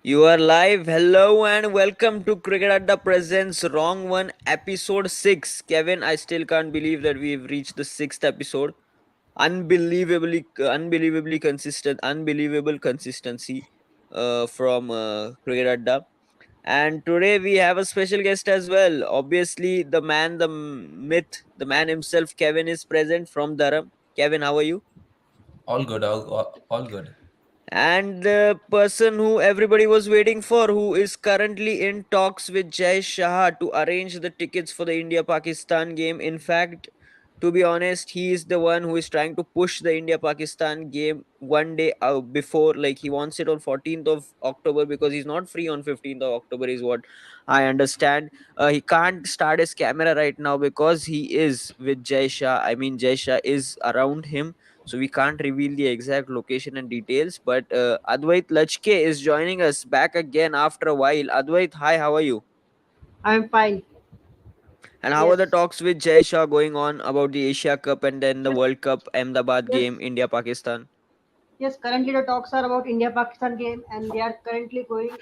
You are live. Hello and welcome to Cricket Adda Presents Wrong One Episode 6. Kevin, I still can't believe that we've reached the sixth episode. Unbelievably consistent, unbelievable consistency from Cricket Adda. And today we have a special guest as well. Obviously, the man, the myth, the man himself, Kevin, is present from Durham. Kevin, how are you? All good, all good. And the person who everybody was waiting for, who is currently in talks with Jai Shah to arrange the tickets for the India Pakistan game. In fact, to be honest, he is the one who is trying to push the India Pakistan game one day before. Like, he wants it on 14th of October because he's not free on 15th of October, is what I understand. He can't start his camera right now because he is with Jai Shah. I mean, Jai Shah is around him, so we can't reveal the exact location and details. But Advait Lachke is joining us back again after a while. Advait, hi, how are you? I'm fine. And how are the Yes. talks with Jai Shah going on about the Asia Cup and then the Yes. World Cup Ahmedabad game, Yes. India Pakistan? Yes. Currently, the talks are about India-Pakistan game, and they are currently going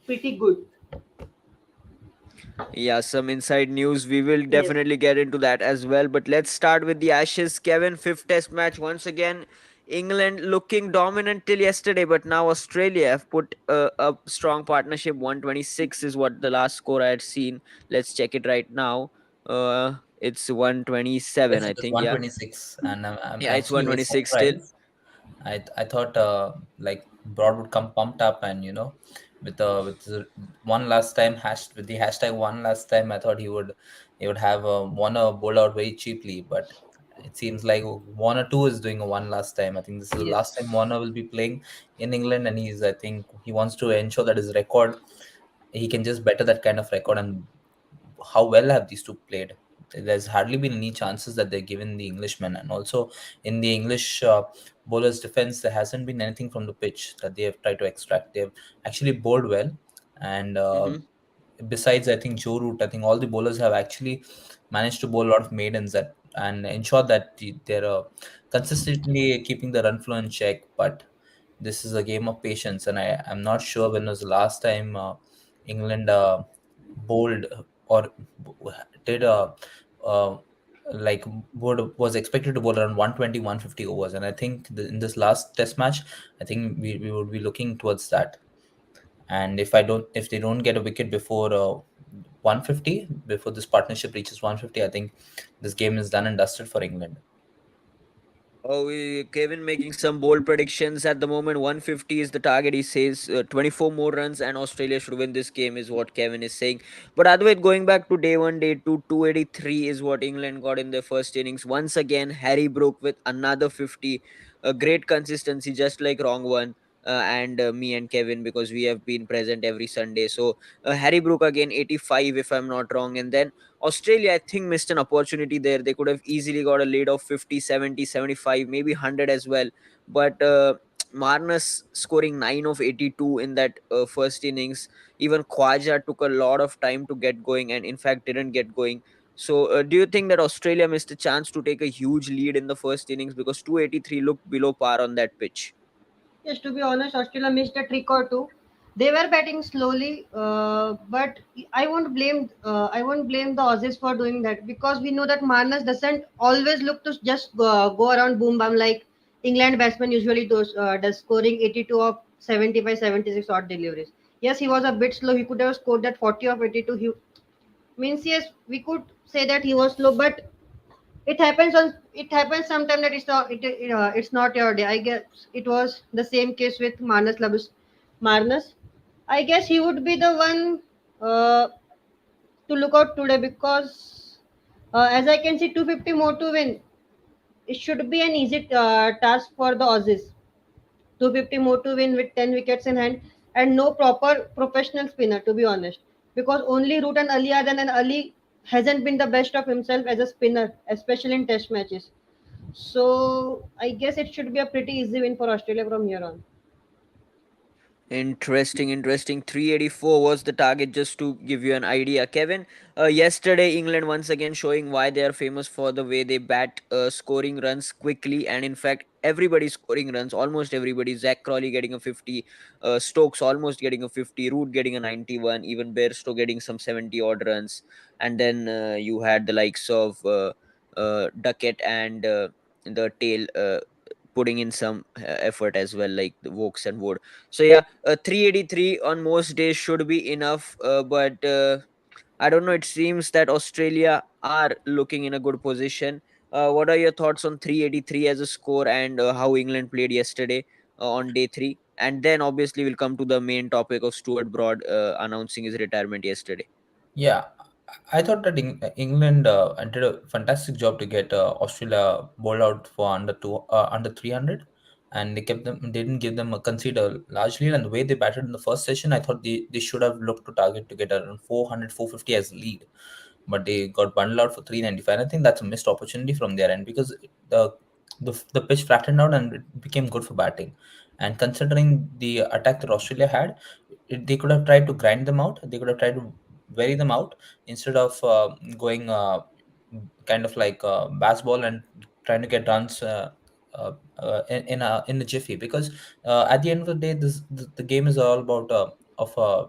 pretty good. Yeah, some inside news. We will Yes. definitely get into that as well. But let's start with the Ashes. Kevin, fifth test match. Once again, England looking dominant till yesterday, but now Australia have put a strong partnership. 126 is what the last score I had seen. Let's check it right now. It's 127, Yes, I it is think. Yeah. 126, and I'm Yeah, it's actually very 126 still. surprised. I thought like Broad would come pumped up, and with the one last time hash with the hashtag one last time. I thought he would have Warner bowled out very cheaply, but it seems like Warner too is doing a one last time. I think this is the last time Yes. Warner will be playing in England, and I think he wants to ensure that his record, he can just better that kind of record. And how well have these two played? There's hardly been any chances that they're given the Englishmen, and also in the English bowlers' defense, there hasn't been anything from the pitch that they have tried to extract. They've actually bowled well, and Mm-hmm. besides, I think Joe Root, I think all the bowlers have actually managed to bowl a lot of maidens that and ensure that they're consistently keeping the run flow in check. But this is a game of patience, and I'm not sure when was the last time England bowled or did uh, like was expected to bowl around 120, 150 overs. And I think in this last test match, I think we would be looking towards that. And if they don't get a wicket before 150, before this partnership reaches 150, I think this game is done and dusted for England. Oh, Kevin making some bold predictions at the moment. 150 is the target. He says 24 more runs and Australia should win this game, is what Kevin is saying. But otherwise, going back to day one, day two, 283 is what England got in their first innings. Once again, Harry broke with another 50. A great consistency, just like wrong one. And me and Kevin, because we have been present every Sunday. So Harry broke again 85, if I'm not wrong. And then Australia, I think, missed an opportunity there. They could have easily got a lead of 50, 70, 75, maybe 100 as well. But Marnus scoring 9 of 82 in that first innings. Even Khwaja took a lot of time to get going and, in fact, didn't get going. So, do you think that Australia missed a chance to take a huge lead in the first innings because 283 looked below par on that pitch? Yes. To be honest, Australia missed a trick or two. They were batting slowly, but I won't blame the Aussies for doing that because we know that Marnus doesn't always look to just go around boom bam like England batsmen usually does, scoring 82 of 75, 76 odd deliveries. Yes, he was a bit slow. He could have scored that 40 of 82. He means yes, we could say that he was slow, but it happens sometimes that it's not your day. I guess it was the same case with Marnus. I guess he would be the one to look out today because as I can see 250 more to win, it should be an easy task for the Aussies. 250 more to win with 10 wickets in hand and no proper professional spinner, to be honest, because only Root and Ali are and Ali hasn't been the best of himself as a spinner, especially in test matches. So I guess it should be a pretty easy win for Australia from here on. Interesting, interesting. 384 was the target, just to give you an idea. Kevin, yesterday England once again showing why they are famous for the way they bat, scoring runs quickly, and in fact, everybody scoring runs, almost everybody. Zach Crawley getting a 50, Stokes almost getting a 50, Root getting a 91, even Bairstow getting some 70 odd runs. And then you had the likes of Duckett and the tail. Putting in some effort as well, like the Vokes and Wood. So yeah, 383 on most days should be enough. But I don't know. It seems that Australia are looking in a good position. What are your thoughts on 383 as a score, and how England played yesterday on day three? And then obviously we'll come to the main topic of Stuart Broad announcing his retirement yesterday. Yeah, I thought that England did a fantastic job to get Australia bowled out for under 300, and they kept them. They didn't give them a concede largely. And the way they batted in the first session, I thought they should have looked to target to get around 400, 450 as lead, but they got bundled out for 395. I think that's a missed opportunity from their end because the pitch flattened out and it became good for batting. And considering the attack that Australia had, they could have tried to grind them out. They could have tried to vary them out instead of going kind of like baseball and trying to get runs in a jiffy. Because at the end of the day, the game is all about of uh,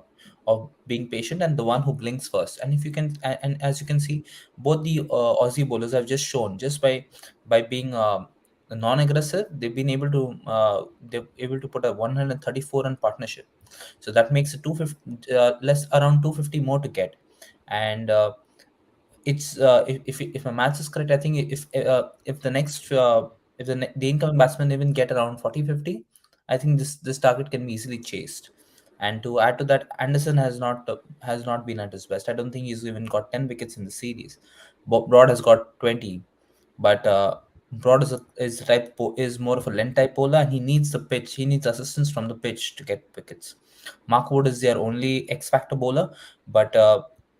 of being patient and the one who blinks first. And if you can, and as you can see, both the Aussie bowlers have just shown just by being non-aggressive, they're able to put a 134 run partnership. So that makes it 250 less, around 250 more to get. And it's if my maths is correct, I think if the next if the incoming batsman even get around 40, 50, I think this target can be easily chased. And to add to that, Anderson has not been at his best. I don't think he's even got 10 wickets in the series. Broad has got 20, but Broad is more of a length type bowler, and he needs the pitch. He needs assistance from the pitch to get wickets. Mark Wood is their only X factor bowler, but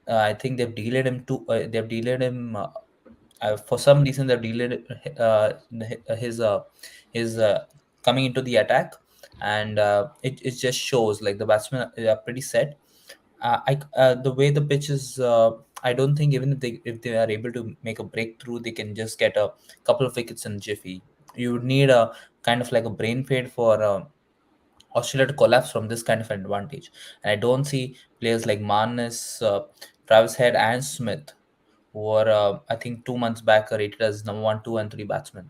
I think they've delayed him to. They've delayed him for some reason. They've delayed his coming into the attack, and it just shows like the batsmen are pretty set. The way the pitch is, I don't think even if they are able to make a breakthrough, they can just get a couple of wickets in jiffy. You would need a kind of like a brain fade for Australia to collapse from this kind of advantage. And I don't see players like Marnus, Travis Head, and Smith, who were I think 2 months back are rated as number one, two, and three batsmen,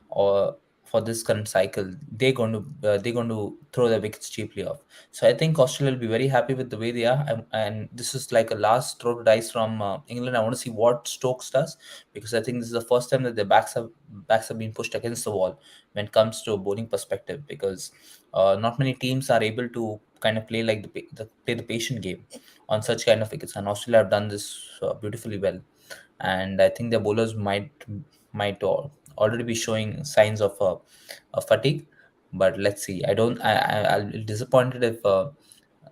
or for this current cycle, they're going to throw their wickets cheaply off. So I think Australia will be very happy with the way they are, and this is like a last throw to dice from England. I want to see what Stokes does, because I think this is the first time that their backs have been pushed against the wall when it comes to a bowling perspective. Because not many teams are able to kind of play like play the patient game on such kind of wickets, and Australia have done this beautifully well. And I think the bowlers might already be showing signs of fatigue. But let's see. I'll be disappointed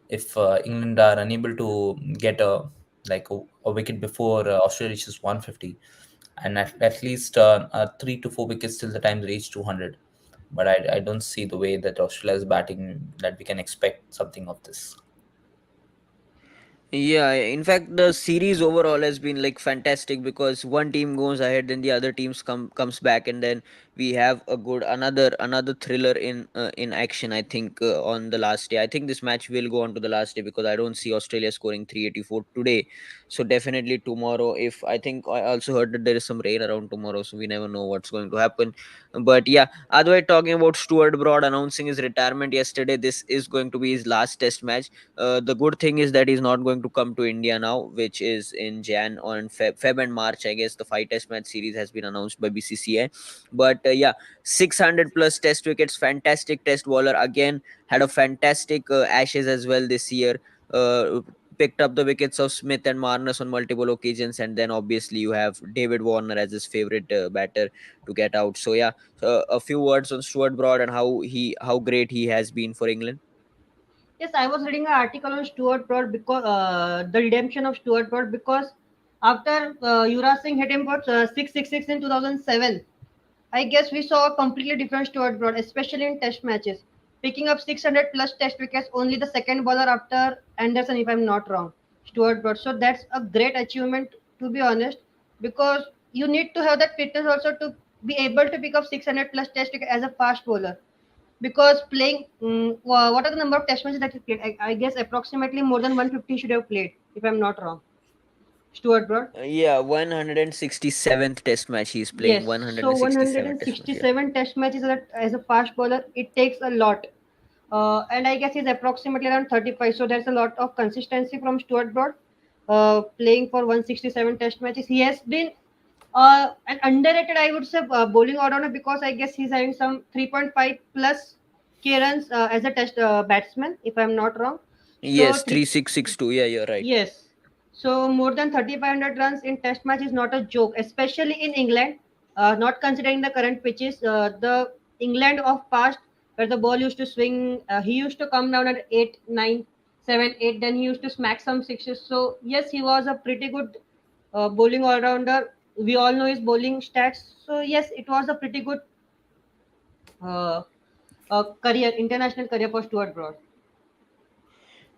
if England are unable to get a wicket before Australia reaches 150, and at least 3 to 4 wickets till the time they reach 200. But I don't see the way that Australia is batting that we can expect something of this. Yeah, in fact, the series overall has been like fantastic, because one team goes ahead, then the other teams comes back, and then we have a good another thriller in action. I think on the last day, I think this match will go on to the last day, because I don't see Australia scoring 384 today. So definitely tomorrow. If I think I also heard that there is some rain around tomorrow, so we never know what's going to happen. But yeah, otherwise, talking about Stuart Broad announcing his retirement yesterday, this is going to be his last Test match. The good thing is that he's not going to come to India now, which is in Jan or in Feb and March. I guess the 5 Test match series has been announced by BCCI. But yeah, 600 plus Test wickets, fantastic Test bowler. Again, had a fantastic Ashes as well this year. Picked up the wickets of Smith and Marnus on multiple occasions, and then obviously you have David Warner as his favorite batter to get out. So yeah, a few words on Stuart Broad and how great he has been for England. Yes, I was reading an article on Stuart Broad because the redemption of Stuart Broad, because after Yuvraj Singh hit him for 666 in 2007, I guess we saw a completely different Stuart Broad, especially in Test matches. picking up 600 plus test wickets, only the second bowler after Anderson, if I'm not wrong, Stuart Broad. So that's a great achievement, to be honest, because you need to have that fitness also to be able to pick up 600 plus test wicket as a fast bowler. Because playing, what are the number of test matches that he played? I guess approximately more than 150 should have played, if I'm not wrong. Stuart Broad. Yeah, 167th test match he's playing. Yes, so 167th test match. Yeah. 167 test matches as a fast bowler, it takes a lot. And I guess he's approximately around 35. So there's a lot of consistency from Stuart Broad, playing for 167 test matches. He has been an underrated, I would say, bowling all-rounder because I guess he's having some 3.5 plus K runs as a test batsman, if I'm not wrong. So Yes, 3662. Yeah, you're right. yes. So more than 3,500 runs in Test match is not a joke, especially in England. Not considering the current pitches, the England of past where the ball used to swing, he used to come down at 8, 9, 7, 8. Then he used to smack some sixes. So yes, he was a pretty good bowling all rounder. We all know his bowling stats. So yes, it was a pretty good uh, career, international career for Stuart Broad.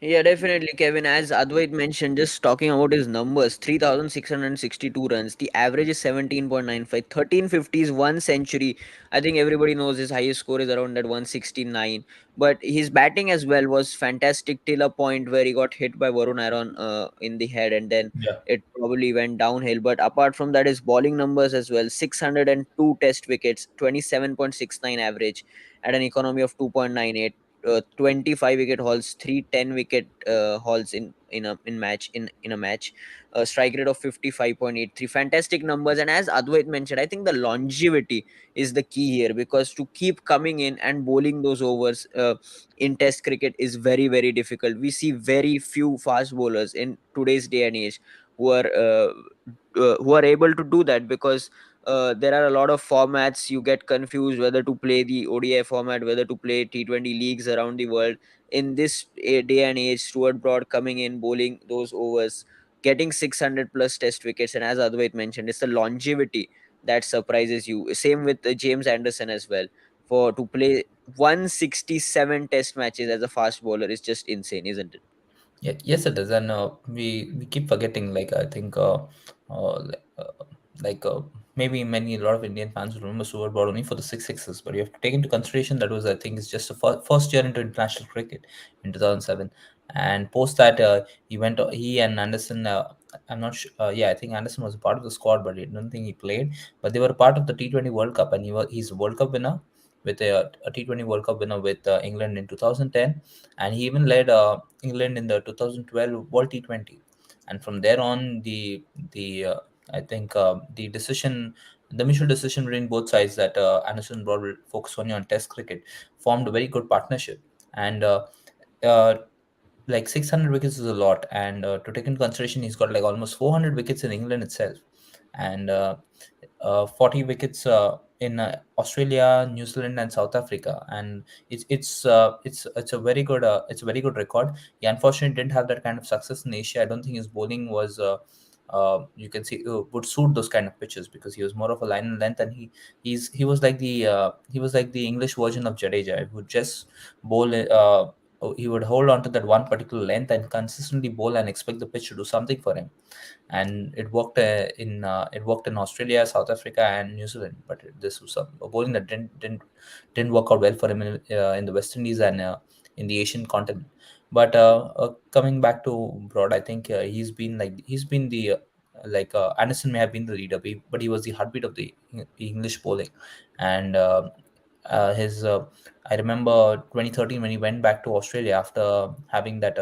Yeah, definitely, Kevin. As Advait mentioned, just talking about his numbers, 3,662 runs. The average is 17.95. 1350 is one century. I think everybody knows his highest score is around that 169. But his batting as well was fantastic till a point where he got hit by Varun Aaron in the head, and then Yeah. it probably went downhill. But apart from that, his bowling numbers as well, 602 test wickets, 27.69 average at an economy of 2.98, 25 wicket hauls, three 10 wicket hauls in a match, a strike rate of 55.83. Fantastic numbers. And as Advait mentioned, I think the longevity is the key here, because to keep coming in and bowling those overs in test cricket is very, very difficult. We see very few fast bowlers in today's day and age who are who are able to do that, because there are a lot of formats. You get confused whether to play the ODI format, whether to play T20 leagues around the world. In this day and age, Stuart Broad coming in, bowling those overs, getting 600 plus test wickets, and as Advait mentioned, it's the longevity that surprises you. Same with James Anderson as well. For to play 167 test matches as a fast bowler is just insane, isn't it? Yeah, yes, it is, and we keep forgetting. Like I think, uh, like, uh, like maybe many a lot of Indian fans will remember Stuart Broad only for the six sixes, but you have to take into consideration that was, I think, is just the first year into international cricket in 2007, and post that he and Anderson. I'm not sure. Yeah, I think Anderson was a part of the squad, but I don't think he played. But they were a part of the T20 World Cup, and he's a World Cup winner with a T20 World Cup winner with England in 2010, and he even led England in the 2012 World T20. And from there on, the I think the mutual decision between both sides that Anderson and Broad will focus only on Test cricket formed a very good partnership. And uh, like 600 wickets is a lot, and to take into consideration, he's got like almost 400 wickets in England itself, and 40 wickets in Australia, New Zealand, and South Africa, and it's a very good record. He unfortunately didn't have that kind of success in Asia. I don't think his bowling was. You can see would suit those kind of pitches because he was more of a line and length, and he was like he was like the English version of Jadeja. He would just bowl. He would hold on to that one particular length and consistently bowl and expect the pitch to do something for him, and it worked in Australia, South Africa, and New Zealand. But this was a bowling that didn't work out well for him in the West Indies and in the Asian continent. But coming back to Broad, I think he's been the Anderson may have been the leader, but he was the heartbeat of the English bowling, and his I remember 2013 when he went back to Australia after having that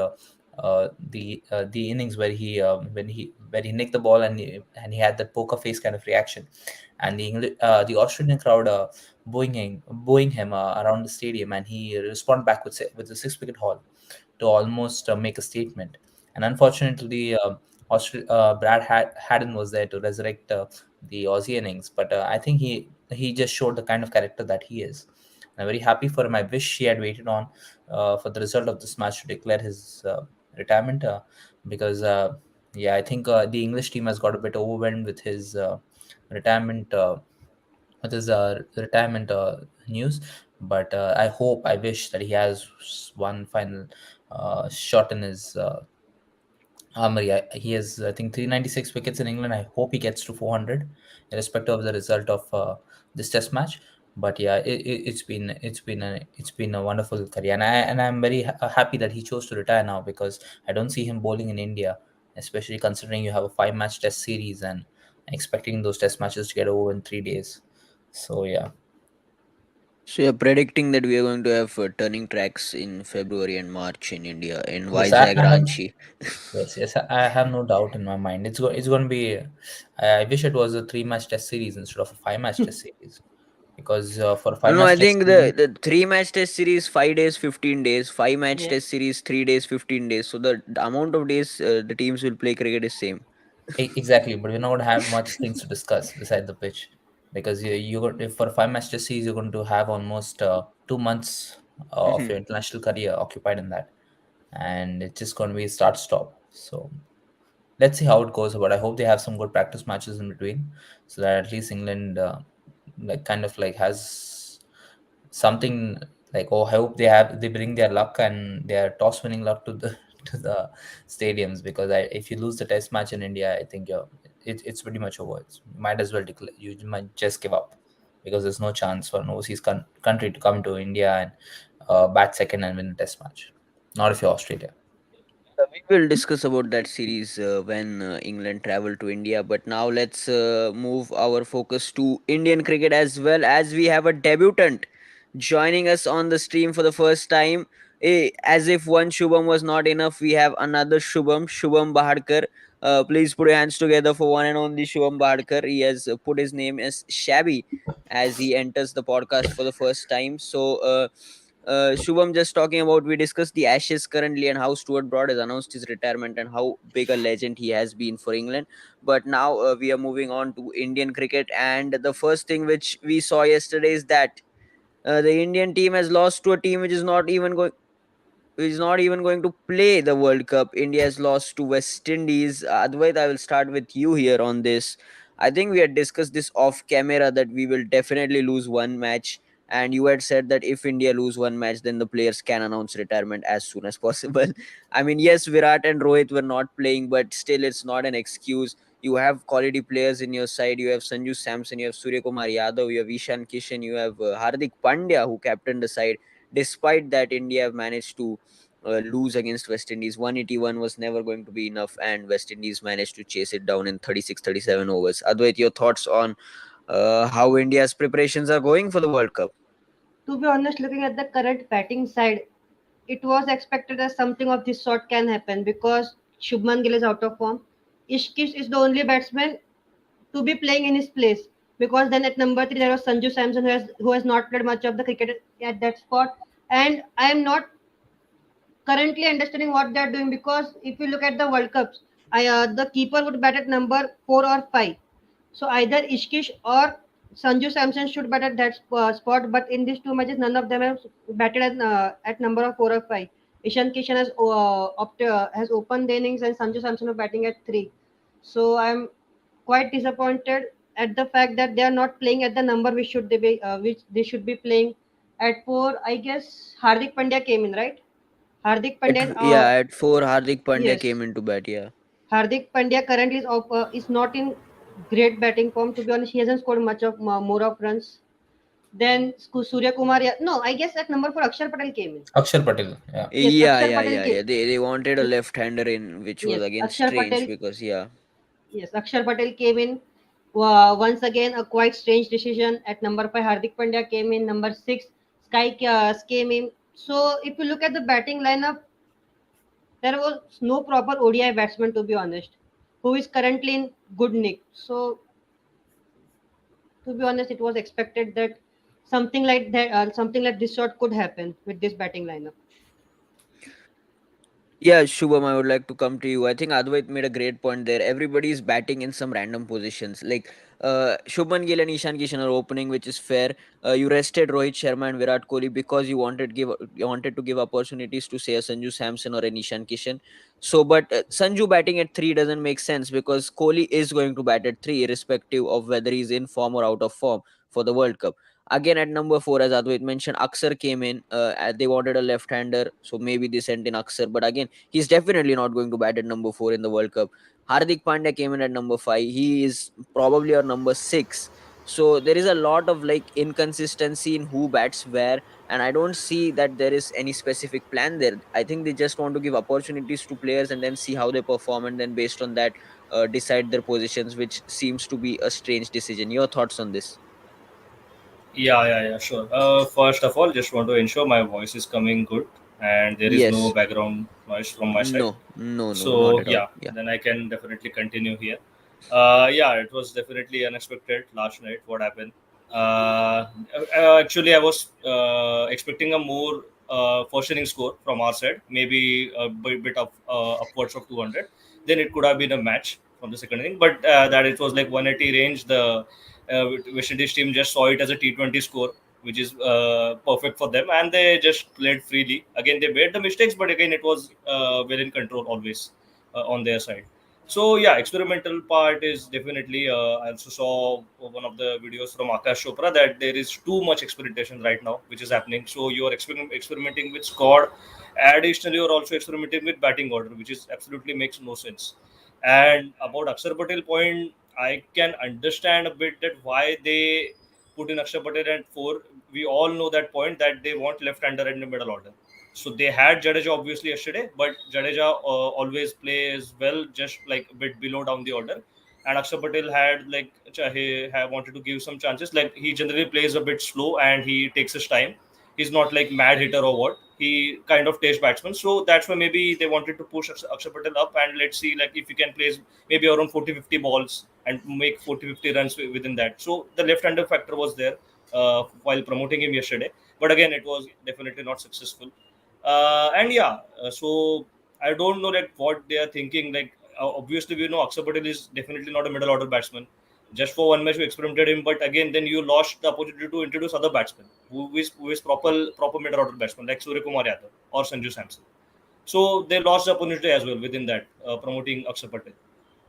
the innings where he nicked the ball and he had that poker face kind of reaction, and the Australian crowd booing him around the stadium, and he responded back with a 6 wicket haul to almost make a statement. And unfortunately, Haddon was there to resurrect the Aussie innings, but I think he just showed the kind of character that he is. I'm very happy for him. I wish he had waited on for the result of this match to declare his retirement, because yeah, I think the English team has got a bit overwhelmed retirement with his retirement news. But I wish that he has one final shot in his armory. He has, I think, 396 wickets in England. I hope he gets to 400, irrespective of the result of this Test match. But yeah, it's been a wonderful career, and I'm very happy that he chose to retire now, because I don't see him bowling in India, especially considering you have a 5 match Test series and expecting those Test matches to get over in 3 days. So yeah. So you're predicting that we are going to have turning tracks in February and March in India in Yes, Vizag, I have. Ranchi. Yes, yes, I have no doubt in my mind. It's going to be. I wish it was a 3 match Test series instead of a 5 match Test series, because for a No, five no, match I Test think series, the 3 match test series 5 days, 15 days. 5 match Yes. test series 3 days, 15 days. So the amount of days the teams will play cricket is same. exactly. But we're not going to have much things to discuss beside the pitch, because if for a 5 match Test series, you're going to have almost 2 months of your international career occupied in that, and it's just going to be start stop. So let's see how it goes. But I hope they have some good practice matches in between, so that at least England like kind of like has something like, oh, I hope they bring their luck and their toss winning luck to the to the stadiums, because if you lose the Test match in India, I think it's pretty much over. You might as well declare, you might just give up, because there's no chance for an overseas country to come to India and bat second and win a Test match. Not if you're Australia. We will discuss about that series when England travel to India. But now let's move our focus to Indian cricket as well, as we have a debutant joining us on the stream for the first time. As if one Shubham was not enough, we have another Shubham, Shubham Bahadkar. Please put your hands together for one and only Shubham Bahadkar. He has put his name as Shabby as he enters the podcast for the first time. Shubham, just talking about, we discussed the Ashes currently and how Stuart Broad has announced his retirement and how big a legend he has been for England. But now we are moving on to Indian cricket, and the first thing which we saw yesterday is that the Indian team has lost to a team which is not even going to play the World Cup. India has lost to West Indies. Advait, I will start with you here on this. I think we had discussed this off camera that we will definitely lose one match. And you had said that if India lose one match, then the players can announce retirement as soon as possible. I mean, yes, Virat and Rohit were not playing, but still, it's not an excuse. You have quality players in your side. You have Sanju Samson, you have Surya Kumar Yadav, you have Ishan Kishan, you have Hardik Pandya, who captained the side. Despite that, India have managed to lose against West Indies. 181 was never going to be enough, and West Indies managed to chase it down in 36, 37 overs. Advait, your thoughts on how India's preparations are going for the World Cup? To be honest, looking at the current batting side, it was expected that something of this sort can happen because Shubman Gill is out of form. Ishkish is the only batsman to be playing in his place, because then at number three there was Sanju Samson who has not played much of the cricket at that spot, and I am not currently understanding what they're doing, because if you look at the World Cups, the keeper would bat at number 4 or 5. So either Ishkish or Sanju Samson should bat at that spot. But in these two matches, none of them have batted at number of 4 or 5. Ishan Kishan has opened the innings, and Sanju Samson is batting at 3. So I'm quite disappointed at the fact that they are not playing at the number which they should be playing at 4. I guess Hardik Pandya came in, right? Hardik Pandya, At four, Hardik Pandya yes, came into bat. Yeah. Hardik Pandya currently is not in great batting form. To be honest, he hasn't scored much of more of runs. Then Surya Kumar, no, I guess at number 4 Akshar Patel came in. Akshar Patel, yeah. Yes, Akshar Patel Yeah. came. They wanted a Yes, left-hander in, which was yes, again Akshar strange Patel. because yeah. Yes, Akshar Patel came in. Once again, a quite strange decision. At number 5, Hardik Pandya came in. Number 6, Sky came in. So if you look at the batting lineup, there was no proper ODI batsman, to be honest, who is currently in good nick. So to be honest, it was expected that something like this sort could happen with this batting lineup. Yeah, Shubham, I would like to come to you. I think Advait made a great point there. Everybody is batting in some random positions. Like Shubman Gill and Ishan Kishan are opening, which is fair. You rested Rohit Sharma and Virat Kohli because you wanted to give opportunities to say a Sanju Samson or an Ishan Kishan. So, but Sanju batting at 3 doesn't make sense because Kohli is going to bat at 3, irrespective of whether he's in form or out of form for the World Cup. Again at number 4, as Advait mentioned, Aksar came in. They wanted a left-hander, so maybe they sent in Aksar. But again, he's definitely not going to bat at number 4 in the World Cup. Hardik Pandya came in at number 5. He is probably our number 6. So there is a lot of like inconsistency in who bats where, and I don't see that there is any specific plan there. I think they just want to give opportunities to players and then see how they perform, and then based on that, decide their positions, which seems to be a strange decision. Your thoughts on this? Yeah, sure. First of all, just want to ensure my voice is coming good and there is no Yes. background noise from my side. No, not So at all. yeah, Yeah. then I can definitely continue here. Yeah, it was definitely unexpected last night. What happened? Uh, Actually, I was expecting a more first inning score from our side, maybe a bit of upwards of 200. Then it could have been a match from the second inning, but that it was like 180 range. The West Indies team just saw it as a T20 score, which is perfect for them, and they just played freely. Again, they made the mistakes, but again, it was well in control always on their side. So yeah, experimental part is definitely. I also saw one of the videos from Akash Chopra that there is too much experimentation right now, which is happening. So you are experimenting with squad. Additionally, you are also experimenting with batting order, which is absolutely makes no sense. And about Akshar Patel point, I can understand a bit that why they put in Akshar Patel at 4. We all know that point that they want left-hander in the middle order. So they had Jadeja obviously yesterday, but Jadeja always plays well, just like a bit below down the order. And Akshar Patel had like he had wanted to give some chances. Like he generally plays a bit slow and he takes his time. He's not like mad hitter or what. He kind of takes batsman. So that's why maybe they wanted to push Akshar Patel up and let's see like if he can play maybe around 40-50 balls and make 40-50 runs within that. So the left-hander factor was there while promoting him yesterday. But again, it was definitely not successful. And yeah, so I don't know like what they are thinking. Like obviously we know Akshar Patel is definitely not a middle order batsman. Just for one match we experimented him, but again then you lost the opportunity to introduce other batsmen who is proper middle order batsman like Surya Kumar Yadav or Sanju Samson. So they lost the opportunity as well within that promoting Akshar Patel.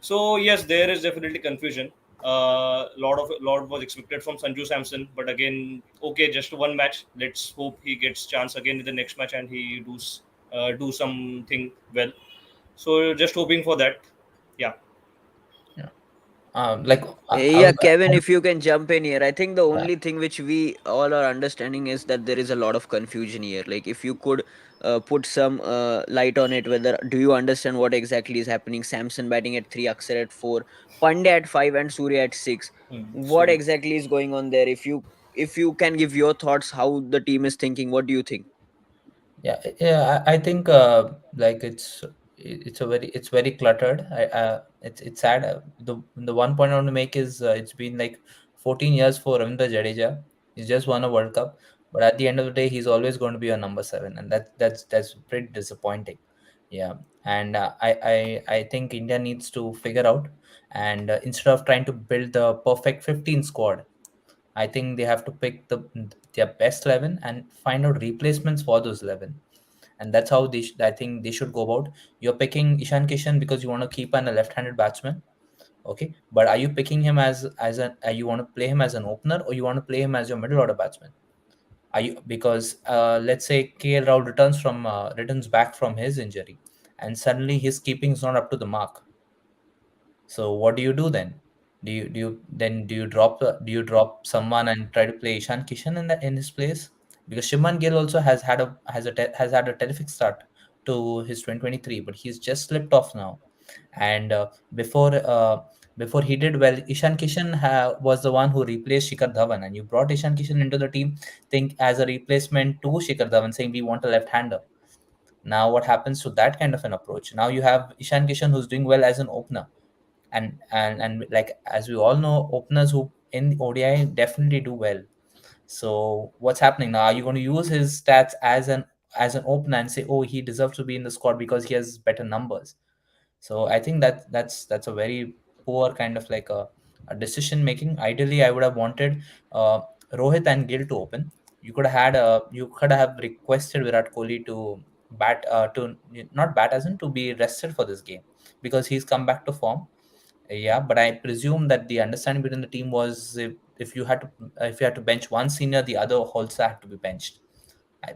So yes, there is definitely confusion. Lot was expected from Sanju Samson, but again, okay, just one match. Let's hope he gets chance again in the next match and he do something well. So just hoping for that. Yeah. Yeah. Like I Yeah, was. Kevin, if you can jump in here. I think the Yeah. only thing which we all are understanding is that there is a lot of confusion here. Like, if you could put some light on it, whether do you understand what exactly is happening? Samson batting at 3, Aksar at 4, Pandya at 5, and Surya at 6. What So exactly is going on there? If you can give your thoughts, how the team is thinking, what do you think? I think like it's very cluttered. It's sad. The one point I want to make is it's been like 14 years for Ravindra Jadeja. He's just won a World Cup, but at the end of the day, he's always going to be a number 7, and that's pretty disappointing. Yeah, and I think India needs to figure out, and instead of trying to build the perfect 15 squad, I think they have to pick their best 11 and find out replacements for those 11, and that's how I think they should go about. You're picking Ishan Kishan because you want to keep a left-handed batsman, okay? But are you picking him as an you want to play him as an opener, or you want to play him as your middle order batsman? Are you Because let's say KL Rahul returns back from his injury, and suddenly his keeping is not up to the mark. So what do you do then? Do you drop someone and try to play Ishan Kishan in his place? Because Shimon Gill also has had a terrific start to his 2023, but he's just slipped off now. And before he did well, Ishan Kishan was the one who replaced Shikhar Dhawan, and you brought Ishan Kishan into the team, think as a replacement to Shikhar Dhawan, saying we want a left-hander. Now what happens to that kind of an approach? Now you have Ishan Kishan who's doing well as an opener, and like as we all know, openers who in ODI definitely do well. So what's happening now? Are you going to use his stats as an opener and say, oh, he deserves to be in the squad because he has better numbers? So I think that's a very poor kind of like a decision making. Ideally, I would have wanted Rohit and Gill to open. You could have requested Virat Kohli to bat to not bat as in to be rested for this game because he's come back to form. Yeah, but I presume that the understanding between the team was if you had to bench one senior, the other also had to be benched.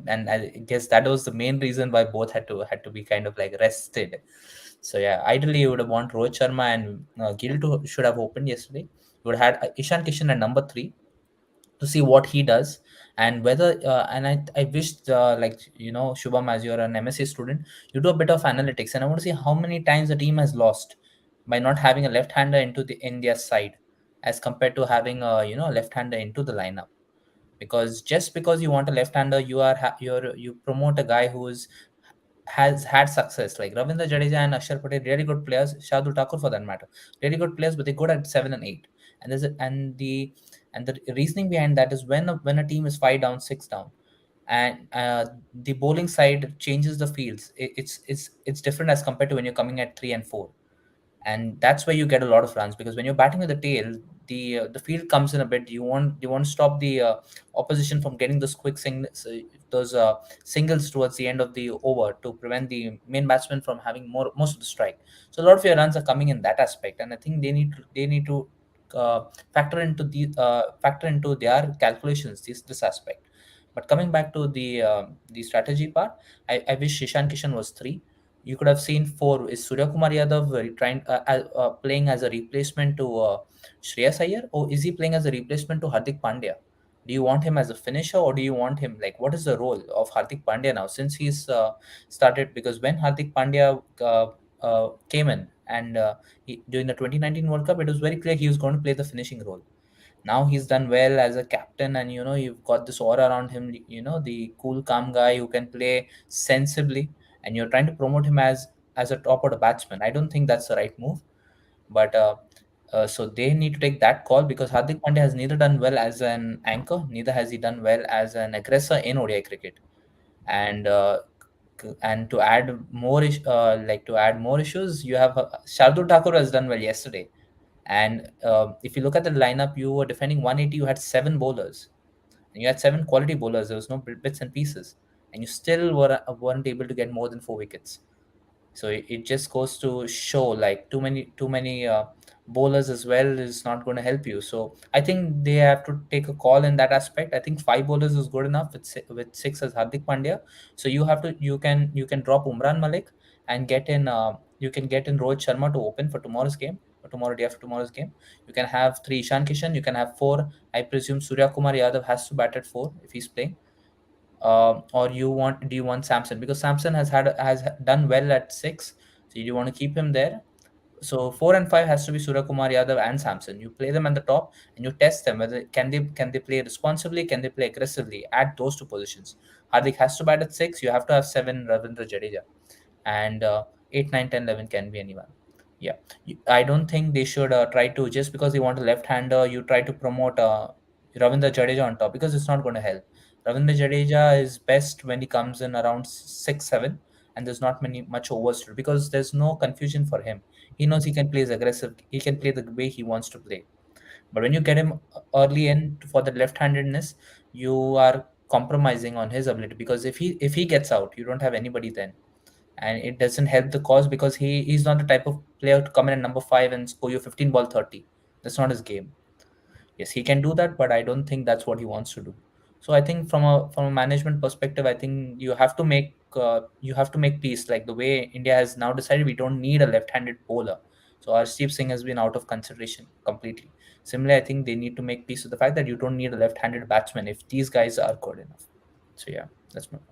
And I guess that was the main reason why both had to be kind of like rested. So yeah, ideally you would have want Rohit Sharma and Gill to should have opened yesterday. You would have had Ishan Kishan at number three to see what he does, and whether and I wished like Shubham, as you're an MSc student, you do a bit of analytics, and I want to see how many times the team has lost by not having a left-hander into the India side as compared to having a left-hander into the lineup. Because just because you want a left-hander, you promote a guy who's has had success, like Ravindra Jadeja and Akshar Patel, really good players. Shardul Thakur, for that matter, really good players, but they're good at 7 and 8. And the reasoning behind that is when a team is 5 down, 6 down, and the bowling side changes the fields. It's different as compared to when you're coming at 3 and 4, and that's where you get a lot of runs, because when you're batting with the tail, the field comes in a bit. You want to stop the opposition from getting those those singles towards the end of the over, to prevent the main batsman from having most of the strike. So a lot of your runs are coming in that aspect, and I think they need to uh, factor into their calculations this aspect. But coming back to the strategy part, I wish Ishan Kishan was three. You could have seen four. Is Surya Kumar Yadav playing as a replacement to Shreyas Iyer, or is he playing as a replacement to Hardik Pandya? Do you want him as a finisher, or do you want him, like, what is the role of Hardik Pandya now since he's started? Because when Hardik Pandya came in, and during the 2019 World Cup, it was very clear he was going to play the finishing role. Now he's done well as a captain, and you've got this aura around him, the cool calm guy who can play sensibly, and you're trying to promote him as a top order batsman. I don't think that's the right move. But so they need to take that call, because Hardik Pandya has neither done well as an anchor, neither has he done well as an aggressor in ODI cricket. And to add to add more issues, you have Shardul Thakur has done well yesterday. And if you look at the lineup, you were defending 180. You had seven bowlers, and you had seven quality bowlers. There was no bits and pieces, and you still weren't able to get more than 4 wickets. So it just goes to show, like, too many bowlers as well is not going to help you. So I think they have to take a call in that aspect. I think five bowlers is good enough with six as Hardik Pandya. So you can drop Umran Malik, and you can get in Rohit Sharma to open for tomorrow's game, or tomorrow, day after tomorrow's game. You can have three Ishan Kishan. You can have four. I presume Surya Kumar Yadav has to bat at four if he's playing. Or do you want Samson, because Samson has done well at six, so you want to keep him there. So 4 and 5 has to be Surya Kumar Yadav and Samson. You play them at the top, and you test them whether can they play responsibly, can they play aggressively at those two positions. Hardik has to bat at six. You have to have seven Ravindra Jadeja, and 8, 9, 10, 11 can be anyone. Yeah, I don't think they should try to, just because you want a left-hander, you try to promote Ravindra Jadeja on top, because it's not going to help. Ravindra Jadeja is best when he comes in around 6, 7, and there's not much overs to do, because there's no confusion for him. He knows he can play as aggressive. He can play the way he wants to play. But when you get him early in for the left-handedness, you are compromising on his ability, because if he gets out, you don't have anybody then, and it doesn't help the cause, because he's not the type of player to come in at number 5 and score you 15 ball 30. That's not his game. Yes, he can do that, but I don't think that's what he wants to do. So I think from a management perspective, I think you have to make peace, like the way India has now decided we don't need a left-handed bowler. So Arshdeep Singh has been out of consideration completely. Similarly, I think they need to make peace with the fact that you don't need a left-handed batsman if these guys are good enough. So yeah, that's my point.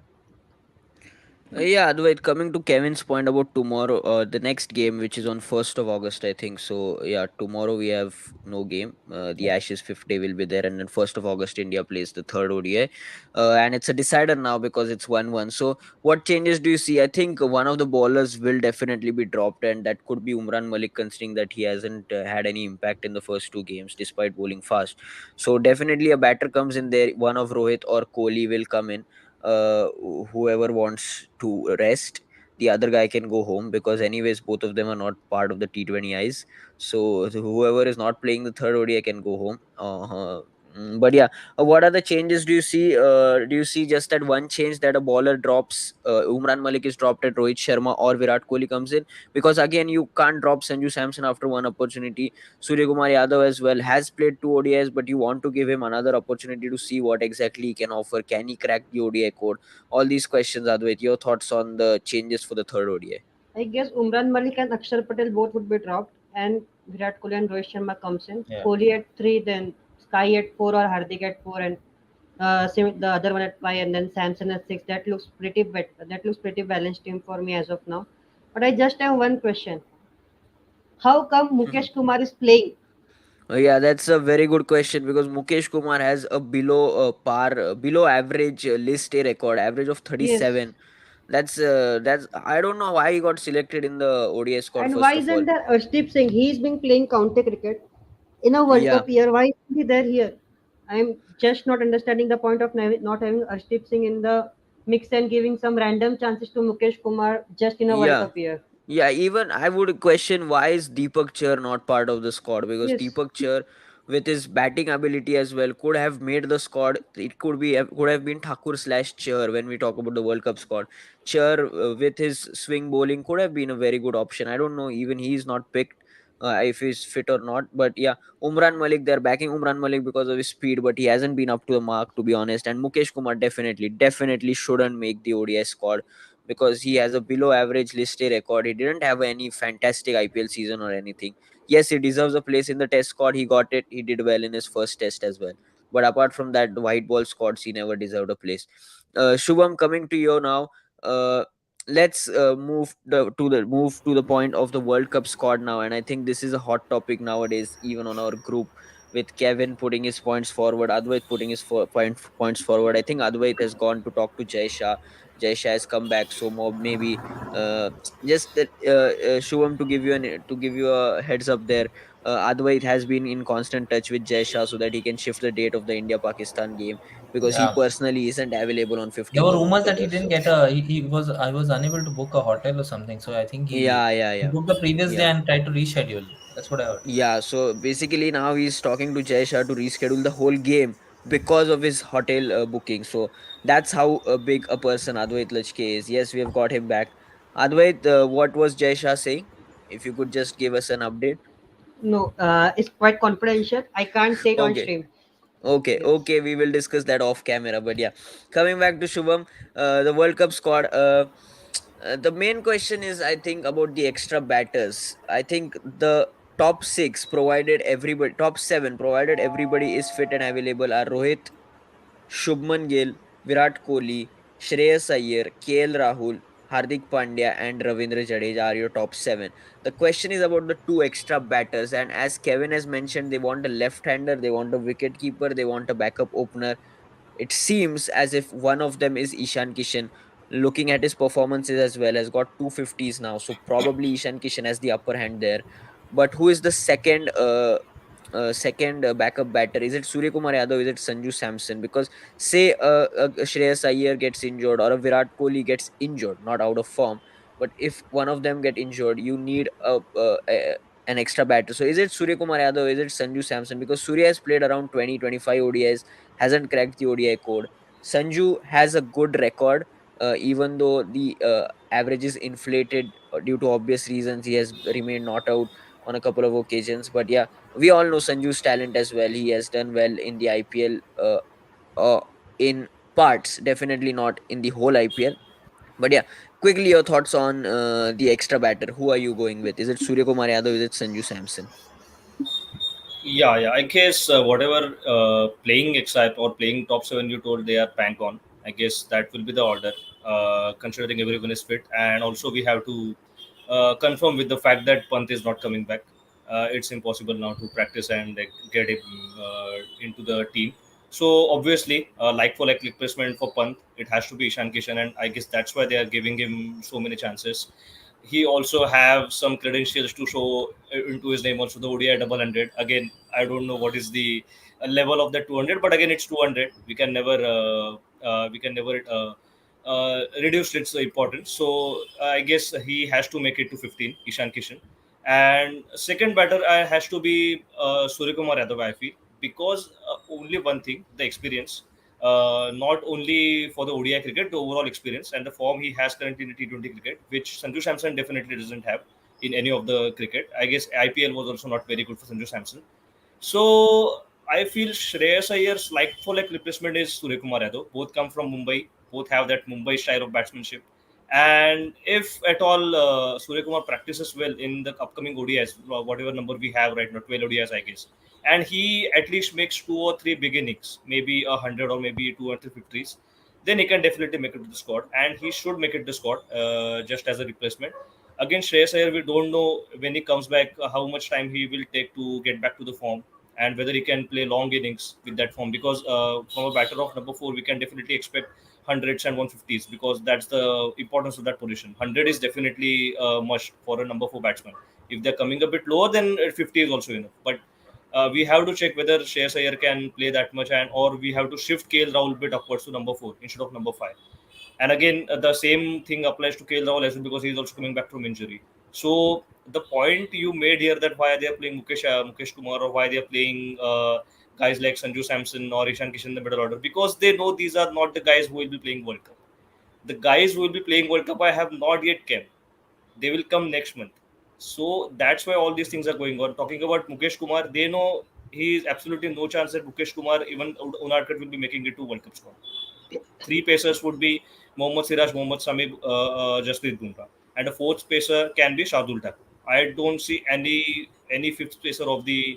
Yeah, Advait, coming to Kevin's point about tomorrow, the next game, which is on 1st of August, I think. So, yeah, tomorrow we have no game. The Ashes fifth day will be there, and then 1st of August, India plays the third ODI. And it's a decider now because it's 1-1. So, what changes do you see? I think one of the bowlers will definitely be dropped, and that could be Umran Malik, considering that he hasn't had any impact in the first two games despite bowling fast. So, definitely a batter comes in there. One of Rohit or Kohli will come in. Whoever wants to rest, the other guy can go home, because anyways both of them are not part of the T20 eyes. So whoever is not playing the third ODI can go home. But yeah, what are the changes do you see? Do you see just that one change that a bowler drops? Umran Malik is dropped at Rohit Sharma or Virat Kohli comes in, because again you can't drop Sanju Samson after one opportunity. Surya Kumar Yadav as well has played two ODIs, but you want to give him another opportunity to see what exactly he can offer. Can he crack the ODI code? All these questions, Advait. Your thoughts on the changes for the third ODI? I guess Umran Malik and Akshar Patel both would be dropped, and Virat Kohli and Rohit Sharma comes in. Yeah. Kohli at three, then Sky at four or Hardik at four, and same, the other one at five, and then Samson at six. That looks pretty balanced team for me as of now. But I just have one question: how come Mukesh Kumar is playing? Yeah, that's a very good question, because Mukesh Kumar has a below average list A record, average of Yes, 37. That's I don't know why he got selected in the ODI squad and why first of all. isn't there Arshdeep Singh? He's been playing county cricket in a World Yeah, Cup year. Why isn't he there here? I'm just not understanding the point of not having Arshdeep Singh in the mix and giving some random chances to Mukesh Kumar just in a World yeah. Cup year. Yeah, even I would question why is Deepak Char not part of the squad, because Yes, Deepak Char, with his batting ability as well, could have made the squad. It could have been Thakur slash Char when we talk about the World Cup squad. Char, with his swing bowling, could have been a very good option. I don't know, even he is not picked if he's fit or not. But yeah, Umran Malik, they're backing Umran Malik because of his speed, but he hasn't been up to the mark, to be honest. And Mukesh Kumar definitely shouldn't make the ODI squad, because he has a below average list A record. He didn't have any fantastic IPL season or anything. Yes, he deserves a place in the test squad. He got it. He did well in his first test as well. But apart from that, the white ball squads, he never deserved a place. Shubham, coming to you now. Uh, let's move to the point of the World Cup squad now, and I think this is a hot topic nowadays, even on our group. With Kevin putting his points forward, Advait putting his points forward. I think Advait has gone to talk to Jay Shah. Jay Shah has come back, so more maybe just that Shivam, to give you a heads up there. Advait has been in constant touch with Jay Shah so that he can shift the date of the India Pakistan game, because he Yeah. personally isn't available on There 15th were of rumors that he October. didn't So get a. He was. I was unable to book a hotel or something. So I think yeah, yeah, he yeah, booked the previous day yeah. and tried to reschedule. That's what I heard. Yeah, so basically now he's talking to Jay Shah to reschedule the whole game because of his hotel booking. So that's how big a person Advait Lachke is. Yes, we have got him back. Advait, what was Jay Shah saying? If you could just give us an update. no, it's quite confidential. I can't say it on Okay. stream. Okay, Yes. okay, we will discuss that off camera. But yeah, coming back to Shubham, the World Cup squad. The main question is, I think, about the extra batters. I think the top six, provided everybody, top seven, provided everybody is fit and available, are Rohit, Shubman Gill, Virat Kohli, Shreyas Iyer, KL Rahul, Hardik Pandya, and Ravindra Jadeja are your top seven. The question is about the two extra batters, and as Kevin has mentioned, they want a left-hander, they want a wicket keeper, they want a backup opener. It seems as if one of them is Ishan Kishan. Looking at his performances as well, has got 250s now, so probably Ishan Kishan has the upper hand there. But who is the second backup batter? Is it Surya Kumar Yadav? Is it Sanju Samson? Because say Shreyas Iyer gets injured or a Virat Kohli gets injured, not out of form, but if one of them get injured, you need an extra batter. So is it Surya Kumar Yadav? Is it Sanju Samson? Because Surya has played around 20-25 ODIs, hasn't cracked the ODI code. Sanju has a good record, even though the average is inflated due to obvious reasons. He has remained not out on a couple of occasions. But yeah, we all know Sanju's talent as well. He has done well in the IPL, in parts, definitely not in the whole IPL. But yeah, quickly your thoughts on the extra batter. Who are you going with? Is it Surya Kumar Yadav? Is it Sanju Samson? Yeah, yeah. I guess whatever playing except or playing top seven you told they are bank on. I guess that will be the order, considering everyone is fit, and also we have to confirm with the fact that Pant is not coming back. It's impossible now to practice and like, get him into the team. So obviously, like for like replacement for Pant, it has to be Ishan Kishan, and I guess that's why they are giving him so many chances. He also have some credentials to show into his name, also the ODI double hundred. Again, I don't know what is the level of the 200, but again it's 200. We can never reduce its importance. So I guess he has to make it to 15, Ishan Kishan. And second batter has to be Surya Kumar Yadav, I feel, because only one thing, the experience. Not only for the ODI cricket, the overall experience and the form he has currently in the T20 cricket, which Sanju Samson definitely doesn't have in any of the cricket. I guess IPL was also not very good for Sanju Samson. So I feel Shreyas Iyer's like for like replacement is Suryakumar Yadav. Both come from Mumbai. Both have that Mumbai style of batsmanship. And if at all Suryakumar practices well in the upcoming ODIs, whatever number we have right now, 12 ODIs, I guess, and he at least makes 2 or 3 big innings, maybe 100 or maybe 250s, then he can definitely make it to the squad, and he should make it to the squad just as a replacement. Again, Shreyas Iyer, we don't know when he comes back how much time he will take to get back to the form and whether he can play long innings with that form. Because from a batter of number four, we can definitely expect hundreds and 150s because that's the importance of that position. 100 is definitely much for a number four batsman. If they're coming a bit lower, then 50 is also enough. But we have to check whether Shreyas Iyer can play that much, and or we have to shift KL Rahul a bit upwards to number four instead of number five. And again, the same thing applies to KL Rahul as well because he's also coming back from injury. So the point you made here that why they are playing Mukesh Kumar or why they are playing guys like Sanju Samson or Ishan Kishan in the middle order, because they know these are not the guys who will be playing World Cup. The guys who will be playing World Cup I have not yet come. They will come next month. So that's why all these things are going on. Talking about Mukesh Kumar, they know he is absolutely no chance that Mukesh Kumar, even Unadkat, will be making it to World Cup squad. Three pacers would be Mohammad Siraj, Mohammad Sami, Jasprit Bumrah, and a fourth pacer can be Shardul Thakur. I don't see any fifth pacer of the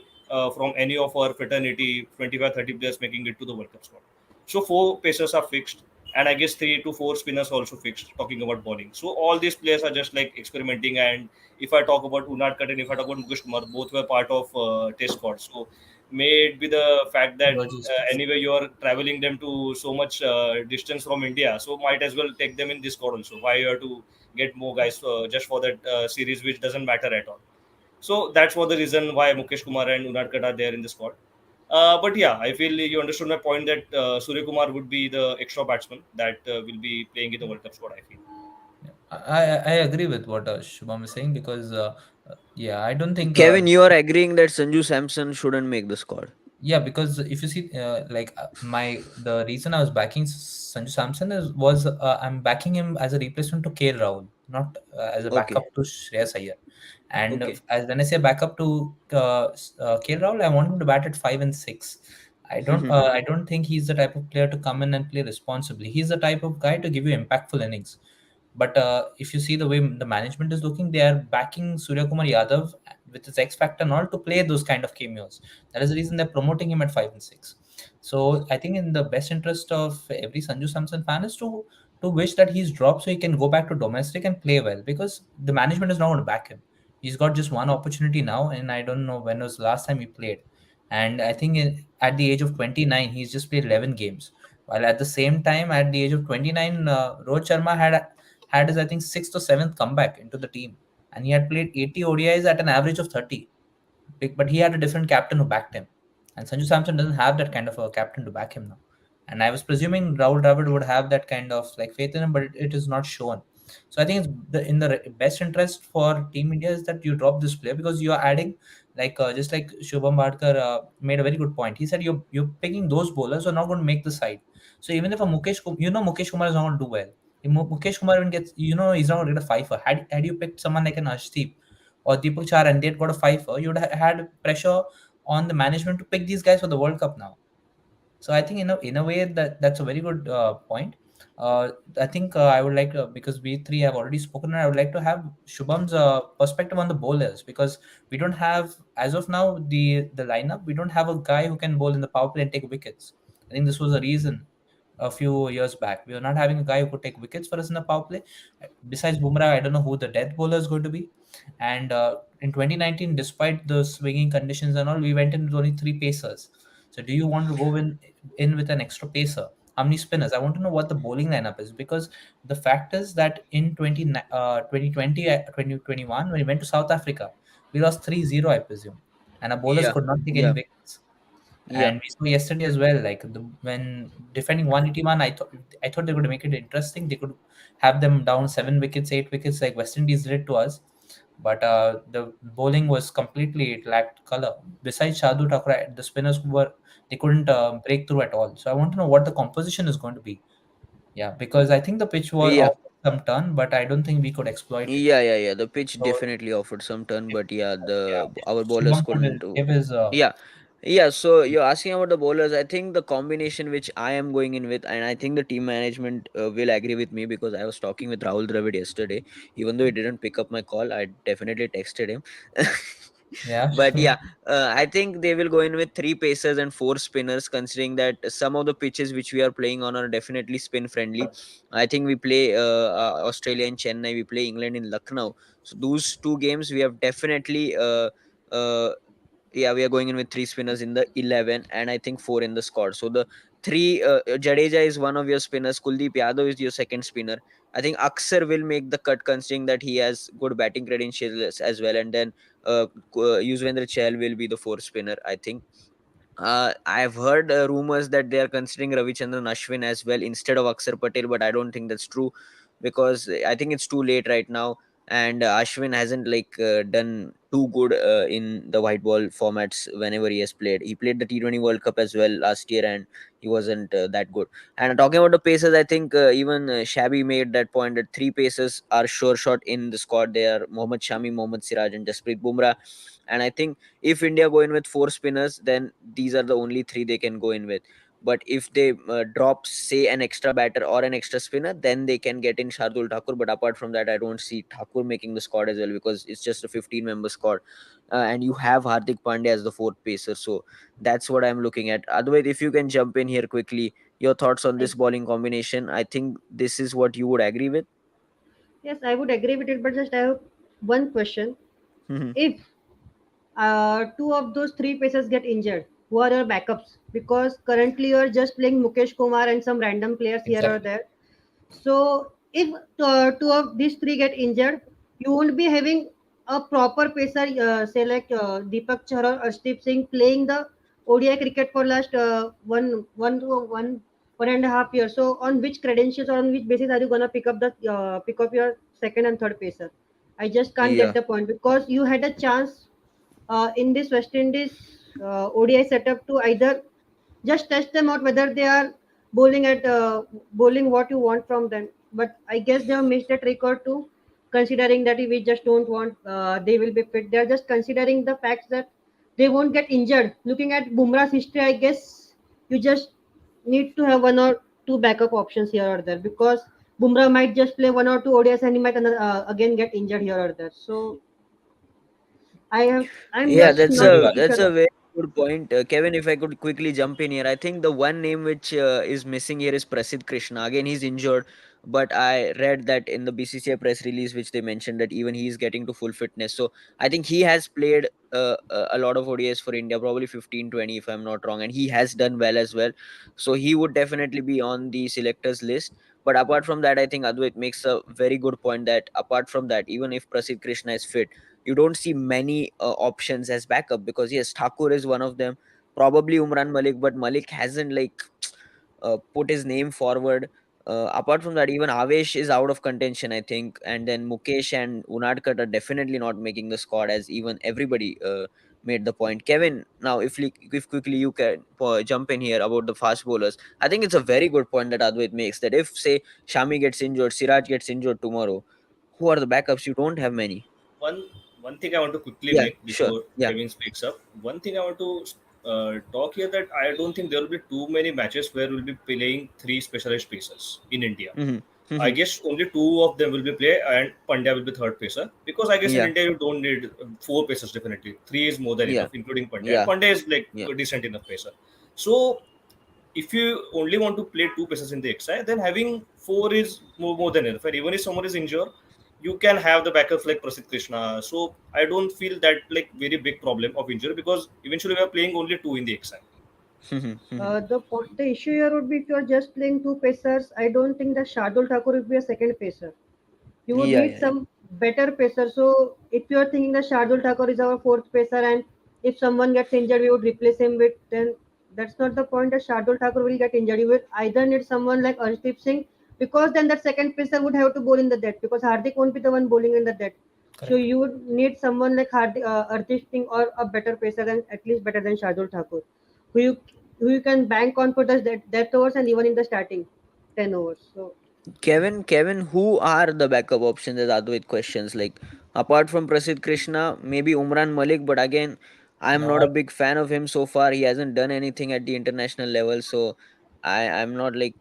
from any of our fraternity 25-30 players making it to the World Cup squad. So four pacers are fixed, and I guess 3 to 4 spinners also fixed. Talking about bowling, so all these players are just like experimenting. And if I talk about Unad Kat and if I talk about Mukesh Kumar, both were part of Test squad. So may it be the fact that Logistics. anyway you are traveling them to so much distance from India, so might as well take them in this squad also. Why you have to get more guys just for that series, which doesn't matter at all. So that's for the reason why Mukesh Kumar and Unadkat are there in the squad. But yeah, I feel you understood my point that Surya Kumar would be the extra batsman that will be playing in the World Cup squad, I feel. I agree with what Shubham is saying because yeah, I don't think Kevin, you are agreeing that Sanju Samson shouldn't make the squad. yeah, because if you see like my the reason I was backing Sanju Samson is was I'm backing him as a replacement to KL Rahul, not as a Okay, backup to Shreyas Iyer. And okay. as when I say backup to KL Rahul, I want him to bat at 5 and 6. I don't think he's the type of player to come in and play responsibly. He's the type of guy to give you impactful innings. But if you see the way the management is looking, they are backing Surya Kumar Yadav with his X factor and all to play those kind of cameos. That is the reason they're promoting him at 5 and 6. So I think in the best interest of every Sanju Samson fan is to wish that he's dropped so he can go back to domestic and play well because the management is not going to back him. He's got just one opportunity now, and I don't know when was the last time he played. And I think at the age of 29, he's just played 11 games. While at the same time, at the age of 29, Rohit Sharma had his I think sixth or seventh comeback into the team, and he had played 80 ODIs at an average of 30. But he had a different captain who backed him, and Sanju Samson doesn't have that kind of a captain to back him now. And I was presuming Rahul Dravid would have that kind of like faith in him, but it is not shown. So I think it's in the best interest for Team India is that you drop this player because you are adding like just like Shubham Bhatkar made a very good point. He said you're picking those bowlers who are not going to make the side. So even if a Mukesh Kumar is not going to do well, if Mukesh Kumar even gets, he's not going to get a fifer. Had you picked someone like an Ashdeep or Deepak Char and they had got a fifer, you would have had pressure on the management to pick these guys for the World Cup now. So I think in a way that's a very good point. I think I would like because we three have already spoken, and I would like to have Shubham's perspective on the bowlers because we don't have as of now the lineup. We don't have a guy who can bowl in the power play and take wickets. I think this was a reason a few years back. We were not having a guy who could take wickets for us in the power play. Besides Bumrah, I don't know who the death bowler is going to be. And in 2019, despite the swinging conditions and all, we went in with only three pacers. So do you want to go in with an extra pacer? How many spinners? I want to know what the bowling lineup is because the fact is that in 2020, 2021, when we went to South Africa, we lost 3-0, I presume. And our bowlers Yeah, could not take any yeah, wickets. yeah. And we saw yesterday as well, like when defending 181, I thought they could make it interesting. They could have them down 7 wickets, 8 wickets, like West Indies did to us. but the bowling was completely, it lacked color. Besides Shardul Thakur, the spinners were, they couldn't break through at all. So I want to know what the composition is going to be. Yeah, because I think the pitch was Yeah. off some turn, but I don't think we could exploit it. Yeah. The pitch So definitely offered some turn, if, but yeah, yeah, the if our bowlers Shubhankar will couldn't. give his Yeah, yeah. So you're asking about the bowlers. I think the combination which I am going in with, and I think the team management will agree with me because I was talking with Rahul Dravid yesterday. Even though he didn't pick up my call, I definitely texted him. yeah, But sure. yeah, I think they will go in with three pacers and four spinners, considering that some of the pitches which we are playing on are definitely spin friendly. I think we play Australia in Chennai, we play England in Lucknow. So those two games we have definitely uh, yeah, we are going in with three spinners in the 11, and I think four in the squad. So the three, Jadeja is one of your spinners, Kuldeep Yadav is your second spinner. I think Aksar will make the cut, considering that he has good batting credentials as well, and then Yuzvendra Chahal will be the fourth spinner, I think. I've heard rumors that they are considering Ravichandran Ashwin as well instead of Akshar Patel, but I don't think that's true because I think it's too late right now. And Ashwin hasn't done too good in the white ball formats whenever he has played. He played the T20 World Cup as well last year, and he wasn't that good. And talking about the paces, I think even Shabby made that point that three paces are sure shot in the squad. They are Mohammad Shami, Mohammad Siraj, and Jasprit Bumrah. And I think if India go in with four spinners, then these are the only three they can go in with. But if they drop, say, an extra batter or an extra spinner, then they can get in Shardul Thakur. But apart from that, I don't see Thakur making the squad as well because it's just a 15-member squad. And you have Hardik Pandya as the fourth pacer. So that's what I'm looking at. Otherwise, if you can jump in here quickly, your thoughts on I, this bowling combination. I think this is what you would agree with. yes, I would agree with it, but just I have one question. Mhm. If two of those three pacers get injured, who are your backups? Because currently you are just playing Mukesh Kumar and some random players here or Exactly. there. So if two of these three get injured, you won't be having a proper pacer, say like Deepak Chahar or Arshdeep Singh playing the ODI cricket for last one and a half years. So on which credentials or on which basis are you gonna pick up your second and third pacer? I just can't get Yeah. the point because you had a chance in this West Indies ODI setup to either just test them out whether they are bowling what you want from them. But I guess they have missed a trick or two, considering that we just don't want they will be fit. They are just considering the facts that they won't get injured. Looking at Bumrah's history, I guess you just need to have one or two backup options here or there because Bumrah might just play one or two ODIs and he might again get injured here or there. So I'm Yeah, just that's I not do a pretty agree. that's sure. a very good point, Kevin. If I could quickly jump in here, I think the one name which is missing here is Prasidh Krishna. Again, he's injured, but I read that in the BCCI press release, which they mentioned that even he is getting to full fitness. So I think he has played a lot of ODIs for India, probably 15, 20, if I'm not wrong, and he has done well as well. So he would definitely be on the selectors list. But apart from that, I think Advait makes a very good point that apart from that, even if Prasidh Krishna is fit, you don't see many options as backup because yes, Thakur is one of them, probably Umran Malik, but Malik hasn't put his name forward. Apart from that, even Avesh is out of contention, I think, and then Mukesh and Unadkat are definitely not making the squad, as even everybody made the point. Kevin, now if quickly you can jump in here about the fast bowlers, I think it's a very good point that Advait makes that if say Shami gets injured, Siraj gets injured tomorrow, who are the backups? You don't have many. one one thing I want to quickly Yeah, make sure. before Yeah. Kevin speaks up. One thing I want to talk here that I don't think there will be too many matches where we'll be playing three specialized pacers in India. Mhm. I Mhm. guess only two of them will be play and Pandya will be third pacer because I guess in Yeah. India you don't need four pacers definitely. Three is more than Yeah. enough, including Pandya. And Yeah. Pandya is like Yeah. a decent enough pacer. So if you only want to play two pacers in the XI, then having four is more than enough. And even if someone is injured, you can have the backups like Prasidh Krishna. So I don't feel that like very big problem of injury because eventually we are playing only two in the XI. Mhm. Mhm. The issue here would be if you are just playing two pacers. I don't think that Shardul Thakur would be a second pacer. You would Yeah. need Yeah. Yeah. some better pacer. So if you are thinking that Shardul Thakur is our fourth pacer and if someone gets injured, we would replace him with, then that's not the point that Shardul Thakur will get injured. You would either need someone like Arshdeep Singh because then that second pacer would have to bowl in the death because Hardik won't be the one bowling in the death. So Correct. you would need someone like Ardish Singh or a better pacer than at least better than Shardul Thakur, who you who you can bank on for the death overs and even in the starting 10 overs. So Kevin, who are the backup options as Advait questions? Like apart from Prasidh Krishna, maybe Umran Malik, but again, I'm No, not a big fan of him so far. He hasn't done anything at the international level, so I'm not like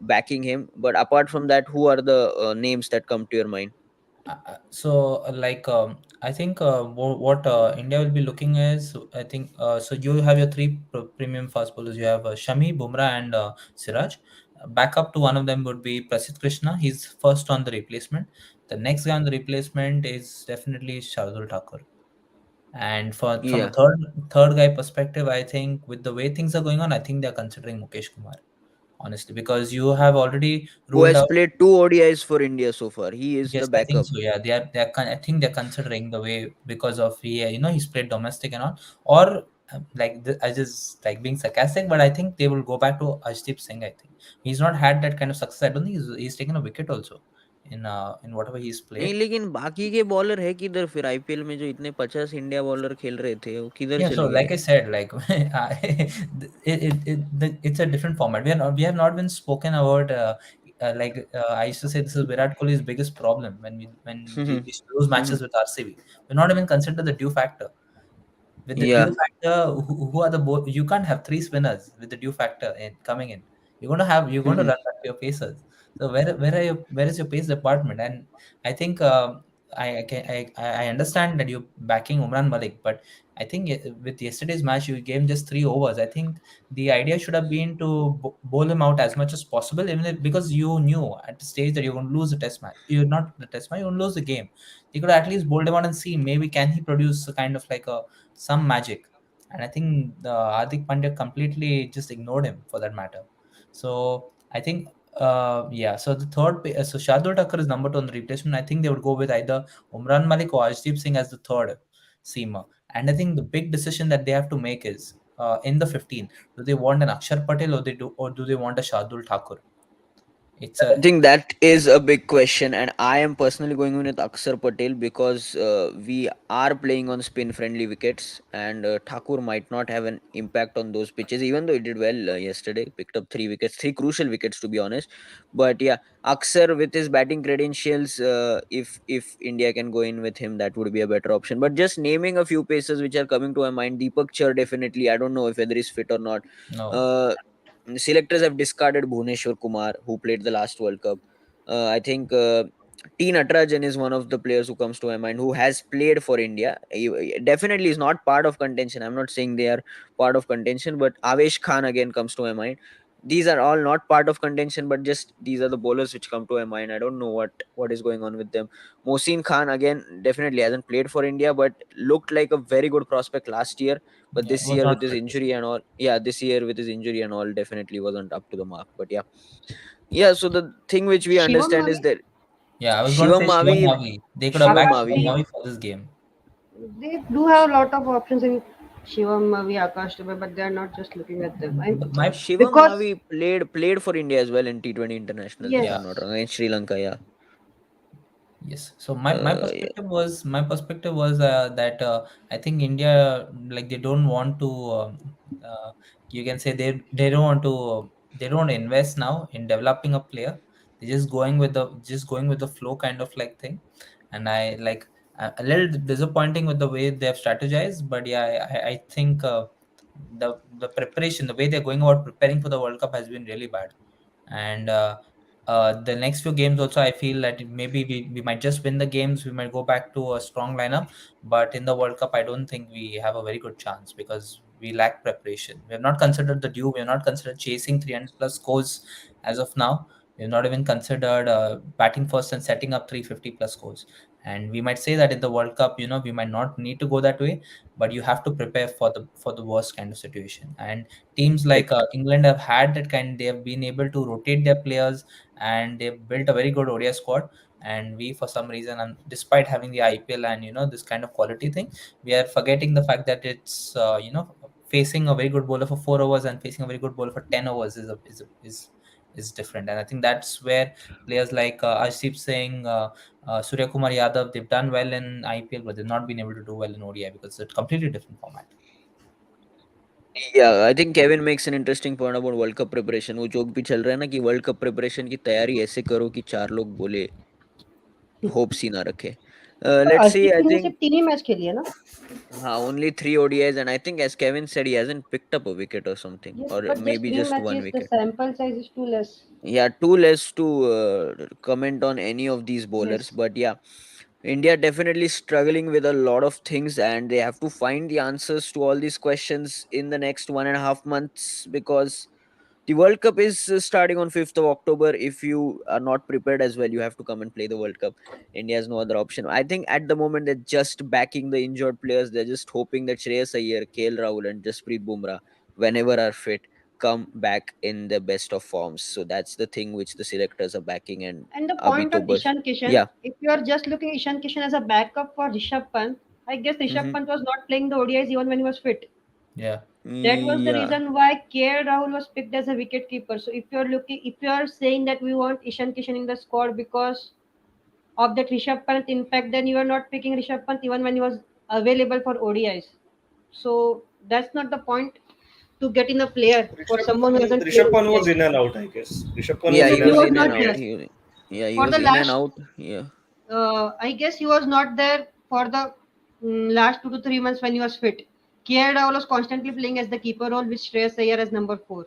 backing him. But apart from that, who are the names that come to your mind? like I think what India will be looking is, I think so you have your three premium fast bowlers. You have Shami, Bumrah, and Siraj. Backup to one of them would be Prasidh Krishna. He's first on the replacement. The next guy on the replacement is definitely Shardul Thakur. And for from a Yeah, third guy perspective, I think with the way things are going on, I think they're considering Mukesh Kumar, honestly, because you have already who ruled has out. played two ODIs for India so far? He is Yes, the I think backup. so. Yeah, I think they're considering the way because of he's played domestic and all, or I just like being sarcastic, but I think they will go back to Ashdeep Singh. I think he's not had that kind of success. I don't think he's taken a wicket also in whatever he's नहीं played. लेकिन बाकी के bowler है किधर फिर IPL में जो इतने 50 इंडिया बॉलर खेल रहे थे वो किधर Yeah, so चले like गए? I said, like it's a different format. We have not been spoken about. I used to say this is Virat Kohli's biggest problem when we used to lose matches with RCB. We're not even considered the due factor. With the due Yeah. factor, who are you can't have three spinners with the due factor in coming in. You're going to run back to your pacers. So where is your pace department? And I think I understand that you're backing Umran Malik, but I think with yesterday's match you gave him just 3 overs. I think the idea should have been to bowl him out as much as possible, because you knew at the stage that you're going to lose the test match. You're not the test match. You're going to lose the game. You could at least bowl him out and see maybe can he produce a kind of like a some magic. And I think Hardik Pandya completely just ignored him for that matter. So I think, yeah. So so Shardul Thakur is number two on the replacement. I think they would go with either Umran Malik or Arshdeep Singh as the third seamer. And I think the big decision that they have to make is in the 15. Do they want an Akshar Patel or do they want a Shardul Thakur? It's I a think that is a big question, and I am personally going with Akshar Patel because we are playing on spin friendly wickets, and Thakur might not have an impact on those pitches, even though he did well yesterday, picked up 3 wickets, 3 crucial wickets to be honest. But yeah, Akshar with his batting credentials, if India can go in with him, that would be a better option. But just naming a few paces which are coming to my mind, Deepak Char definitely. I don't know if whether he's fit or not. no. Uh, Selectors have discarded Bhuneshwar Kumar, who played the last World Cup. I think T. Natarajan is one of the players who comes to my mind who has played for India. He definitely is not part of contention. I'm not saying they are part of contention, but Avesh Khan again comes to my mind. These are all not part of contention, but just these are the bowlers which come to my mind. I don't know what is going on with them. Mohsin Khan again definitely hasn't played for India, but looked like a very good prospect last year. But Yeah, it this was year not with his fit this injury year. and all, yeah, this year with his injury and all, definitely wasn't up to the mark. But yeah, yeah. So the thing which we Shivam understand Mavi, is that Yeah, I was going to Shivam say Shivam Mavi, Mavi. They could have Shivam backed Akash Shivam Mavi, Deep, Mavi for this game. they do have a lot of options in Shivam Mavi, Akash Dubey, but they are not just looking at them. My Shivam Because Mavi played for India as well in T20 internationals, if yes, Yeah. I'm not wrong, in Sri Lanka. Yeah, Yes. So my yeah. perspective was that I think India, like, they don't want to you can say they don't want to they don't want to invest now in developing a player. They're just going with the flow kind of like thing. And I like a little disappointing with the way they have strategized, but yeah, I think the preparation, the way they're going about preparing for the World Cup has been really bad. And the next few games also, I feel that maybe we might just win the games, we might go back to a strong lineup, but in the World Cup I don't think we have a very good chance because we lack preparation. We have not considered the due, we have not considered chasing 300 plus scores as of now. We have not even considered batting first and setting up 350 plus scores. And we might say that in the World Cup, we might not need to go that way, but you have to prepare for the worst kind of situation. And teams like England have had that kind. They have been able to rotate their players, and they've built a very good ODI squad. And we, for some reason, and despite having the IPL and this kind of quality thing, we are forgetting the fact that it's facing a very good bowler for 4 overs and facing a very good bowler for 10 overs is is different. And I think that's where players like Arshdeep Singh, Surya Kumar Yadav, they've done well in IPL, but they've not been able to do well in ODI because it's a completely different format. Yeah, I think Kevin makes an interesting point about world cup preparation. वो joke भी चल रहा है ना कि world cup preparation की तैयारी ऐसे करो कि चार लोग बोले होप्स ही ना रखे. Let's see. Arshdeep I Singh ने think सिर्फ 3 ही मैच खेली है ना. only three ODIs, and I think as Kevin said, he hasn't picked up a wicket or something, Yes, or but just maybe 3 just one matches, the wicket. sample size is too less. Yeah, too less to comment on any of these bowlers, Yes. but yeah, India definitely struggling with a lot of things, and they have to find the answers to all these questions in the next 1.5 months, because the World Cup is starting on 5th of October. If you are not prepared as well, you have to come and play the World Cup. India has no other option. I think at the moment they're just backing the injured players. They're just hoping that Shreyas Iyer, KL Rahul, and Jasprit Bumrah, whenever are fit, come back in the best of forms. So that's the thing which the selectors are backing. And And the Abhi point to on bas, Ishan Kishan, yeah. if you are just looking Ishan Kishan as a backup for Rishabh Pant, I guess Rishabh Mm-hmm. Pant was not playing the ODIs even when he was fit. Yeah. That was the Yeah. reason why KL Rahul was picked as a wicket keeper. So if you are saying that we want Ishan Kishan in the squad because of that Rishabh Pant impact, then you are not picking Rishabh Pant even when he was available for ODIs. So that's not the point to get in a player for someone who hasn't played Rishabh Pant was ODIs. in and out, I guess. Rishabh Pant Yeah, was No, he in he and was was out in in and not out. there ODIs. Yeah, he for was the in and last. out. Yeah. I guess he was not there for the last 2 to 3 months when he was fit. KR Rahul was constantly playing as the keeper role with Shreyas Iyer as number 4.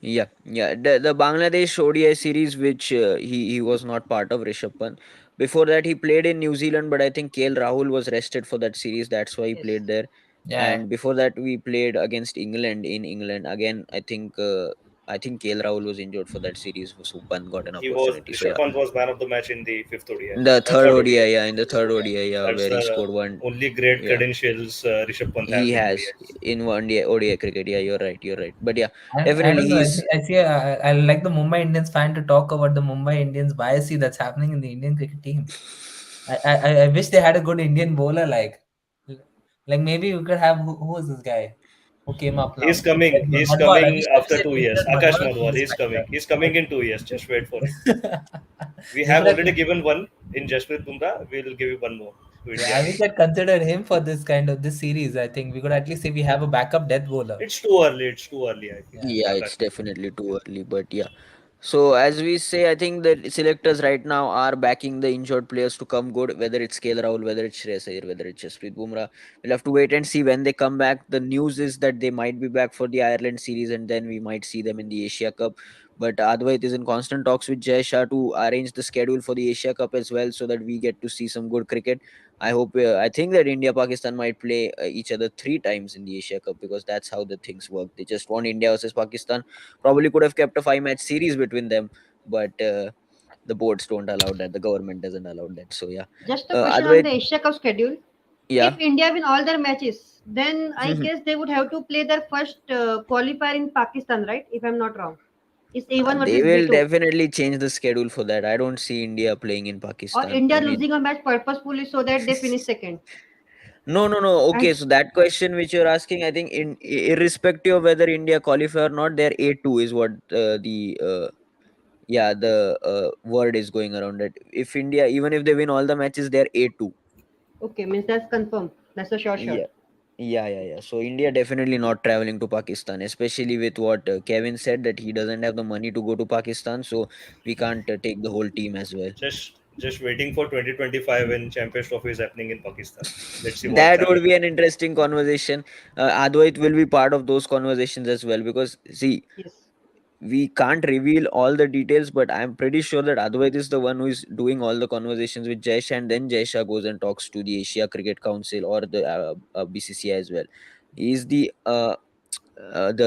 Yeah, yeah. The Bangladesh ODI series, which he was not part of, Rishabh Pant. Before that, he played in New Zealand, but I think KL Rahul was rested for that series. That's why he Yes. played there. Yeah. And before that, we played against England in England again. I think KL Rahul was injured for that series, so Pant got an He was opportunity. So Rishabh yeah, Pant was man of the match in the fifth ODI, the third third ODI, ODI. yeah, in the third ODI, yeah, That's where he the scored one. only great Yeah, credentials Rishabh Pant he has in has ODIs. in one day ODI cricket. Yeah, you're right. You're right. But yeah, I definitely don't know. he's. I see. I like the Mumbai Indians fan to talk about the Mumbai Indians bias that's happening in the Indian cricket team. I wish they had a good Indian bowler. Like maybe we could have who was this guy who came up He's now? coming. He's Madhwal. I coming wish after I 2 years. said Akash Madhwal to Madhwal. this He's coming. He's coming in 2 years. Just wait for it. We we have should have. already given one in Jasprit Bumrah. We'll give you one more to Yeah, India. I wish I'd considered him for this kind of this series. I think we could at least say we have a backup death bowler. It's too early. It's too early, I think. Yeah. Yeah, Akash it's Madhwal. definitely too early, but yeah. So as we say, I think the selectors right now are backing the injured players to come good, whether it's KL Rahul, whether it's Shreyas Iyer, whether it's Jasprit Bumrah. We'll have to wait and see when they come back. The news is that they might be back for the Ireland series, and then we might see them in the Asia Cup. But Advait is in constant talks with Jay Shah to arrange the schedule for the Asia Cup as well, so that we get to see some good cricket. I hope. I think that India Pakistan might play each other three times in the Asia Cup, because that's how the things work. They just want India versus Pakistan. Probably could have kept a five-match series between them, but the boards don't allow that. The government doesn't allow that. So yeah, Just a question on Advait, the Asia Cup schedule. yeah. If India win all their matches, then I guess they would have to play their first qualifier in Pakistan, right? If I'm not wrong. It's A1 They versus will B2. definitely change the schedule for that. I don't see India playing in Or Pakistan. India I mean, losing a match purposefully so that they finish second. no, no, no. And Okay, so that question which you're asking, I think, irrespective of whether India qualify or not, their A2 is what the yeah, the word is going around it. If India, even if they win all the matches, they're A2. okay, means that's confirmed. That's a sure shot. Yeah. Yeah, yeah, yeah. So India definitely not traveling to Pakistan, especially with what Kevin said, that he doesn't have the money to go to Pakistan, so we can't take the whole team as well. Just waiting for 2025 when Champions Trophy is happening in Pakistan. Let's see what's That would happening. be an interesting conversation. Advait will be part of those conversations as well, because see, Yes. we can't reveal all the details, but I'm pretty sure that Advait is the one who is doing all the conversations with Jaish, and then Jaisha goes and talks to the Asia Cricket Council or the BCCI as well. He's the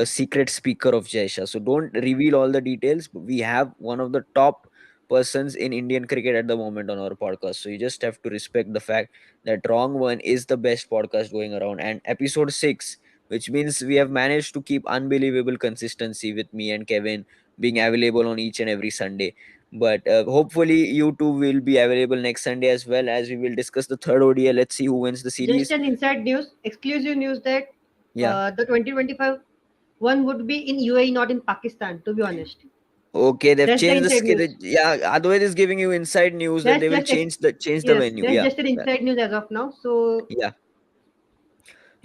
secret speaker of Jaisha. So don't reveal all the details. We have one of the top persons in Indian cricket at the moment on our podcast. So you just have to respect the fact that Wrong One is the best podcast going around. And episode 6, which means we have managed to keep unbelievable consistency with me and Kevin being available on each and every Sunday. But hopefully you two will be available next Sunday as well, as we will discuss the third ODI. Let's see who wins the Just series. an inside news, exclusive news that Yeah. the 2025 one would be in UAE, not in Pakistan, to be honest. Okay, they've That's the changed the inside news. yeah, Advait is giving you inside news that That's they will just change the yes, venue. that's Yeah. just an inside news as of now. So Yeah.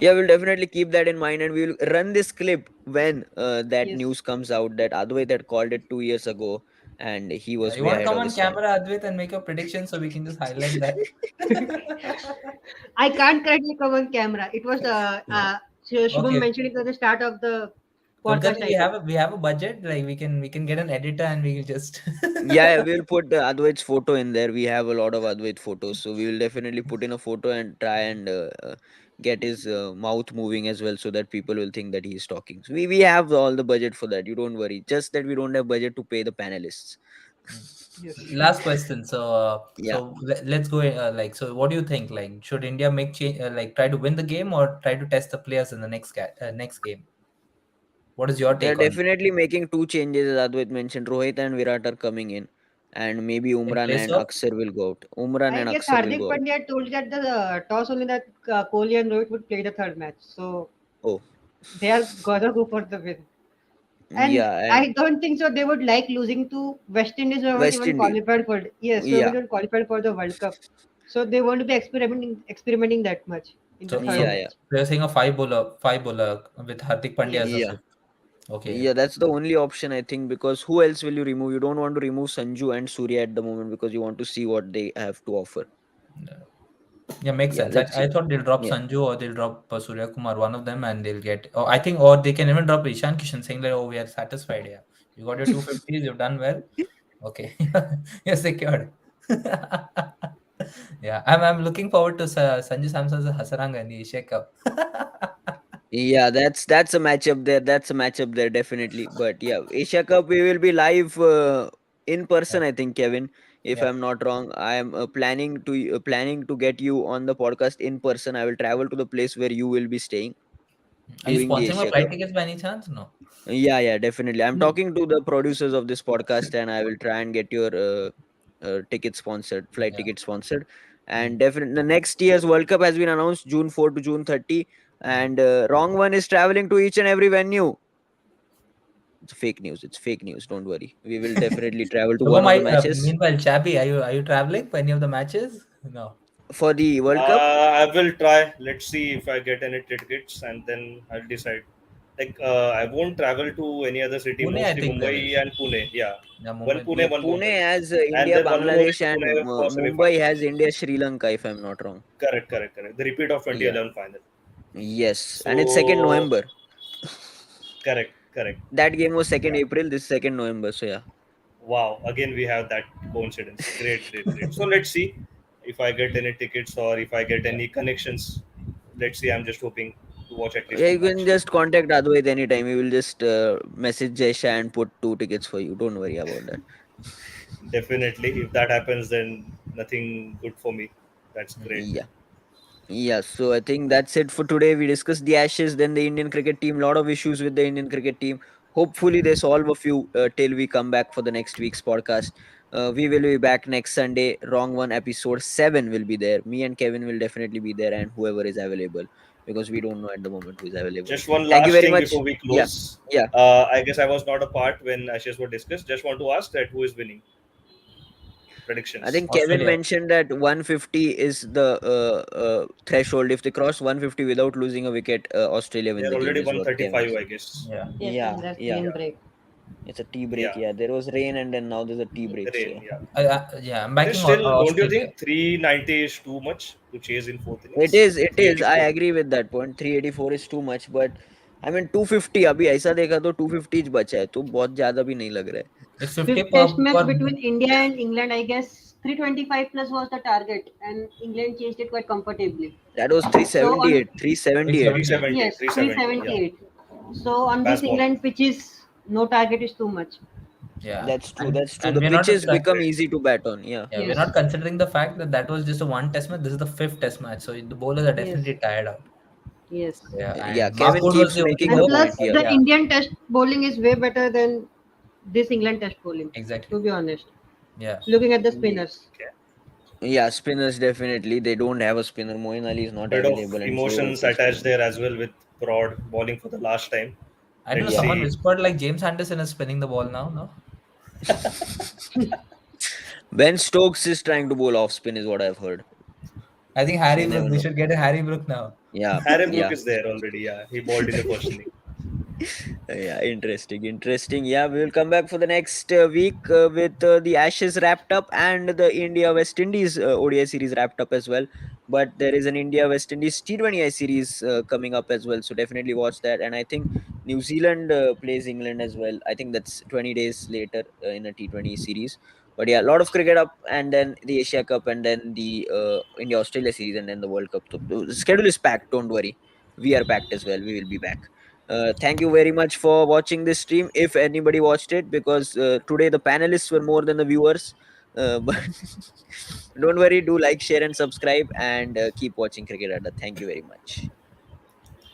Yeah, we'll definitely keep that in mind and we'll run this clip when that yes, news comes out that Advait had called it 2 years ago and he Yeah, was you way want to ahead come of on his time. camera, Advait, and make a prediction so we can just highlight that? I can't correctly come on camera. It was Yeah. Shubham Okay. mentioned it at the start of the Kulkarni, podcast, I guess. we have a budget. Like we can get an editor and we will just Yeah, we'll put Advait's photo in there. We have a lot of Advait photos, so we will definitely put in a photo and try and get his mouth moving as well, so that people will think that he's talking. So we have all the budget for that. You don't worry. Just that we don't have budget to pay the panelists. Mm. Yes. Last question. So, Yeah, let's go. Like, so what do you think? Like, should India make change? Like, try to win the game or try to test the players in the next game? What is your they're take on definitely making two changes. As Advait mentioned, Rohit and Virat are coming in, and maybe in Umran place and of? Aksar will go out. Umran I and guess Aksar will Hardik go out. Pandya told that the toss only that Kohli and Rohit would play the third match. So Oh, they are gonna go for the win. And yeah, and I don't think so. They would like losing to West Indies, who haven't West even Indies. qualified for yes, who haven't Yeah, even qualified for the World Cup. So they want to be experimenting that much in the So, third yeah, so yeah, match. we are saying a five bowler with Hardik Pandya as a Yes. yeah. fifth. Okay. Yeah, that's the only option I think because who else will you remove? You don't want to remove Sanju and Surya at the moment because you want to see what they have to offer. Yeah, makes Yeah, sense. let's I see. thought they'll drop Yeah, Sanju or they'll drop Surya Kumar, one of them, and they'll get. Oh, I think, or they can even drop Ishan Kishan, saying like, "Oh, we are satisfied. Yeah, you got your 250s. You've done well. Okay, you're secured." Yeah, I'm looking forward to Sanju Samson's Hasaranga in the Asia Cup. yeah, that's a matchup there. That's a matchup there definitely. But yeah, Asia Cup we will be live in Yeah, person. I think Kevin, if yeah. I'm not wrong, I am planning to get you on the podcast in person. I will travel to the place where you will be staying Are you during the sponsoring my Asia flight Cup. tickets by any chance? No. Yeah, yeah, definitely. I'm No. talking to the producers of this podcast, and I will try and get your ticket sponsored, flight Yeah. ticket sponsored. Mm, And definitely, the next year's World Cup has been announced June 4 to June 30, mm. and wrong one is traveling to each and every venue. It's fake news. It's fake news. Don't worry. We will definitely travel to one Shubham, of the matches meanwhile, Chappy, are you traveling for any of the matches? No. for the World Cup. I will try. Let's see if I get any tickets, and then I'll decide. Like, I won't travel to any other city. Pune, I Mostly think there Mumbai is. and Pune. Yeah, Yeah, one Mumbai. Yeah, Pune, one Pune Mumbai, has and India, then one more in Bangladesh, and Pune for Mumbai semi-finals. has India, Sri Lanka. If I'm not wrong. Correct, correct, correct. The repeat of Yeah. 2011 final. Yes, and it's second So, November. correct, correct. That game was second Yeah. April. This second November. So yeah. Wow. Again, we have that coincidence. Great, great, great. So let's see if I get any tickets or if I get Yeah. any connections. Let's see. I'm just hoping to watch at least Yeah, one you can match. just contact Advait anytime. He will just message Jesha and put two tickets for you. Don't worry about that. Definitely. If that happens, then nothing good for me. That's Mm. great. Yeah. Yeah, so I think that's it for today. We discussed the Ashes, then the Indian cricket team. Lot of issues with the Indian cricket team. Hopefully, they solve a few till we come back for the next week's podcast. We will be back next Sunday. Wrong one, episode 7 will be there. Me and Kevin will definitely be there, and whoever is available because we don't know at the moment who is available. Just one Thank you last very thing much. before we Yeah, close. yeah. I guess I was not a part when Ashes were discussed. Just want to ask that who is winning I predictions. think Kevin Australia. mentioned that 150 is the threshold. If they cross 150 without losing a wicket, Australia win They're the game, already is what Kevin 135, is I saying. guess. Yeah. Yes, and Yeah, that's yeah. rain Yeah, break. It's a tea break. yeah. Yeah, there was rain and then now there's a tea break. So Rain, yeah, yeah. Yeah, I'm But it's backing still, don't you Australia. think 390 is too much to chase in fourth it innings? is. It is. I 384. agree with that point. 384 is too much, but I mean 250 अभी ऐसा देखा तो 250 ज बचा है तो बहुत ज्यादा भी नहीं लग रहा है. It's 50 Fifth test match per. between India and England, I guess 325 plus was the target, and England chased it quite comfortably. That was So on 378. 378. 370. 370, yes, 370. Yeah. 378. So on this Basball. England pitches, no target is too much. Yeah, That's true. and That's true. and The we're not pitches That's become great. easy to bat on. Yeah. yeah we're Yes, not considering the fact that that was just a one test match. This is the fifth test match, so the bowlers are yes, definitely tired out. yes. Yeah, Yeah. and Mark Kevin Wood was keeps the only making And a bowler. point plus, here. the Yeah, Indian test bowling is way better than this England test bowling. exactly. To be honest, Yeah, looking at the spinners. Okay. Yeah, spinners definitely. They don't have a spinner. Moeen Ali is not Bit of available, and Joe Root emotions is attached playing. there as well with Broad bowling for the last time. I don't know. Let's Yeah. Someone see. whispered like James Anderson is spinning the ball now. No. Ben Stokes is trying to bowl off spin, is what I've heard. I think So Harry you Brook. never We know. should get a Harry Brook now. Yeah, Aaron Brook yeah. is there already. Yeah, he bowled in the first inning. Yeah, interesting, interesting. Yeah, we will come back for the next week with the Ashes wrapped up and the India West Indies ODI series wrapped up as well. But there is an India West Indies T20I series coming up as well, so definitely watch that. And I think New Zealand plays England as well. I think that's 20 days later in a T20 series. But yeah, a lot of cricket up, and then the Asia Cup, and then the India Australia series, and then the World Cup. So the schedule is packed. Don't worry, we are packed as well. We will be back. Thank you very much for watching this stream. If anybody watched it, because today the panelists were more than the viewers. But don't worry, do like, share, and subscribe, and keep watching Cricket Adda. Thank you very much.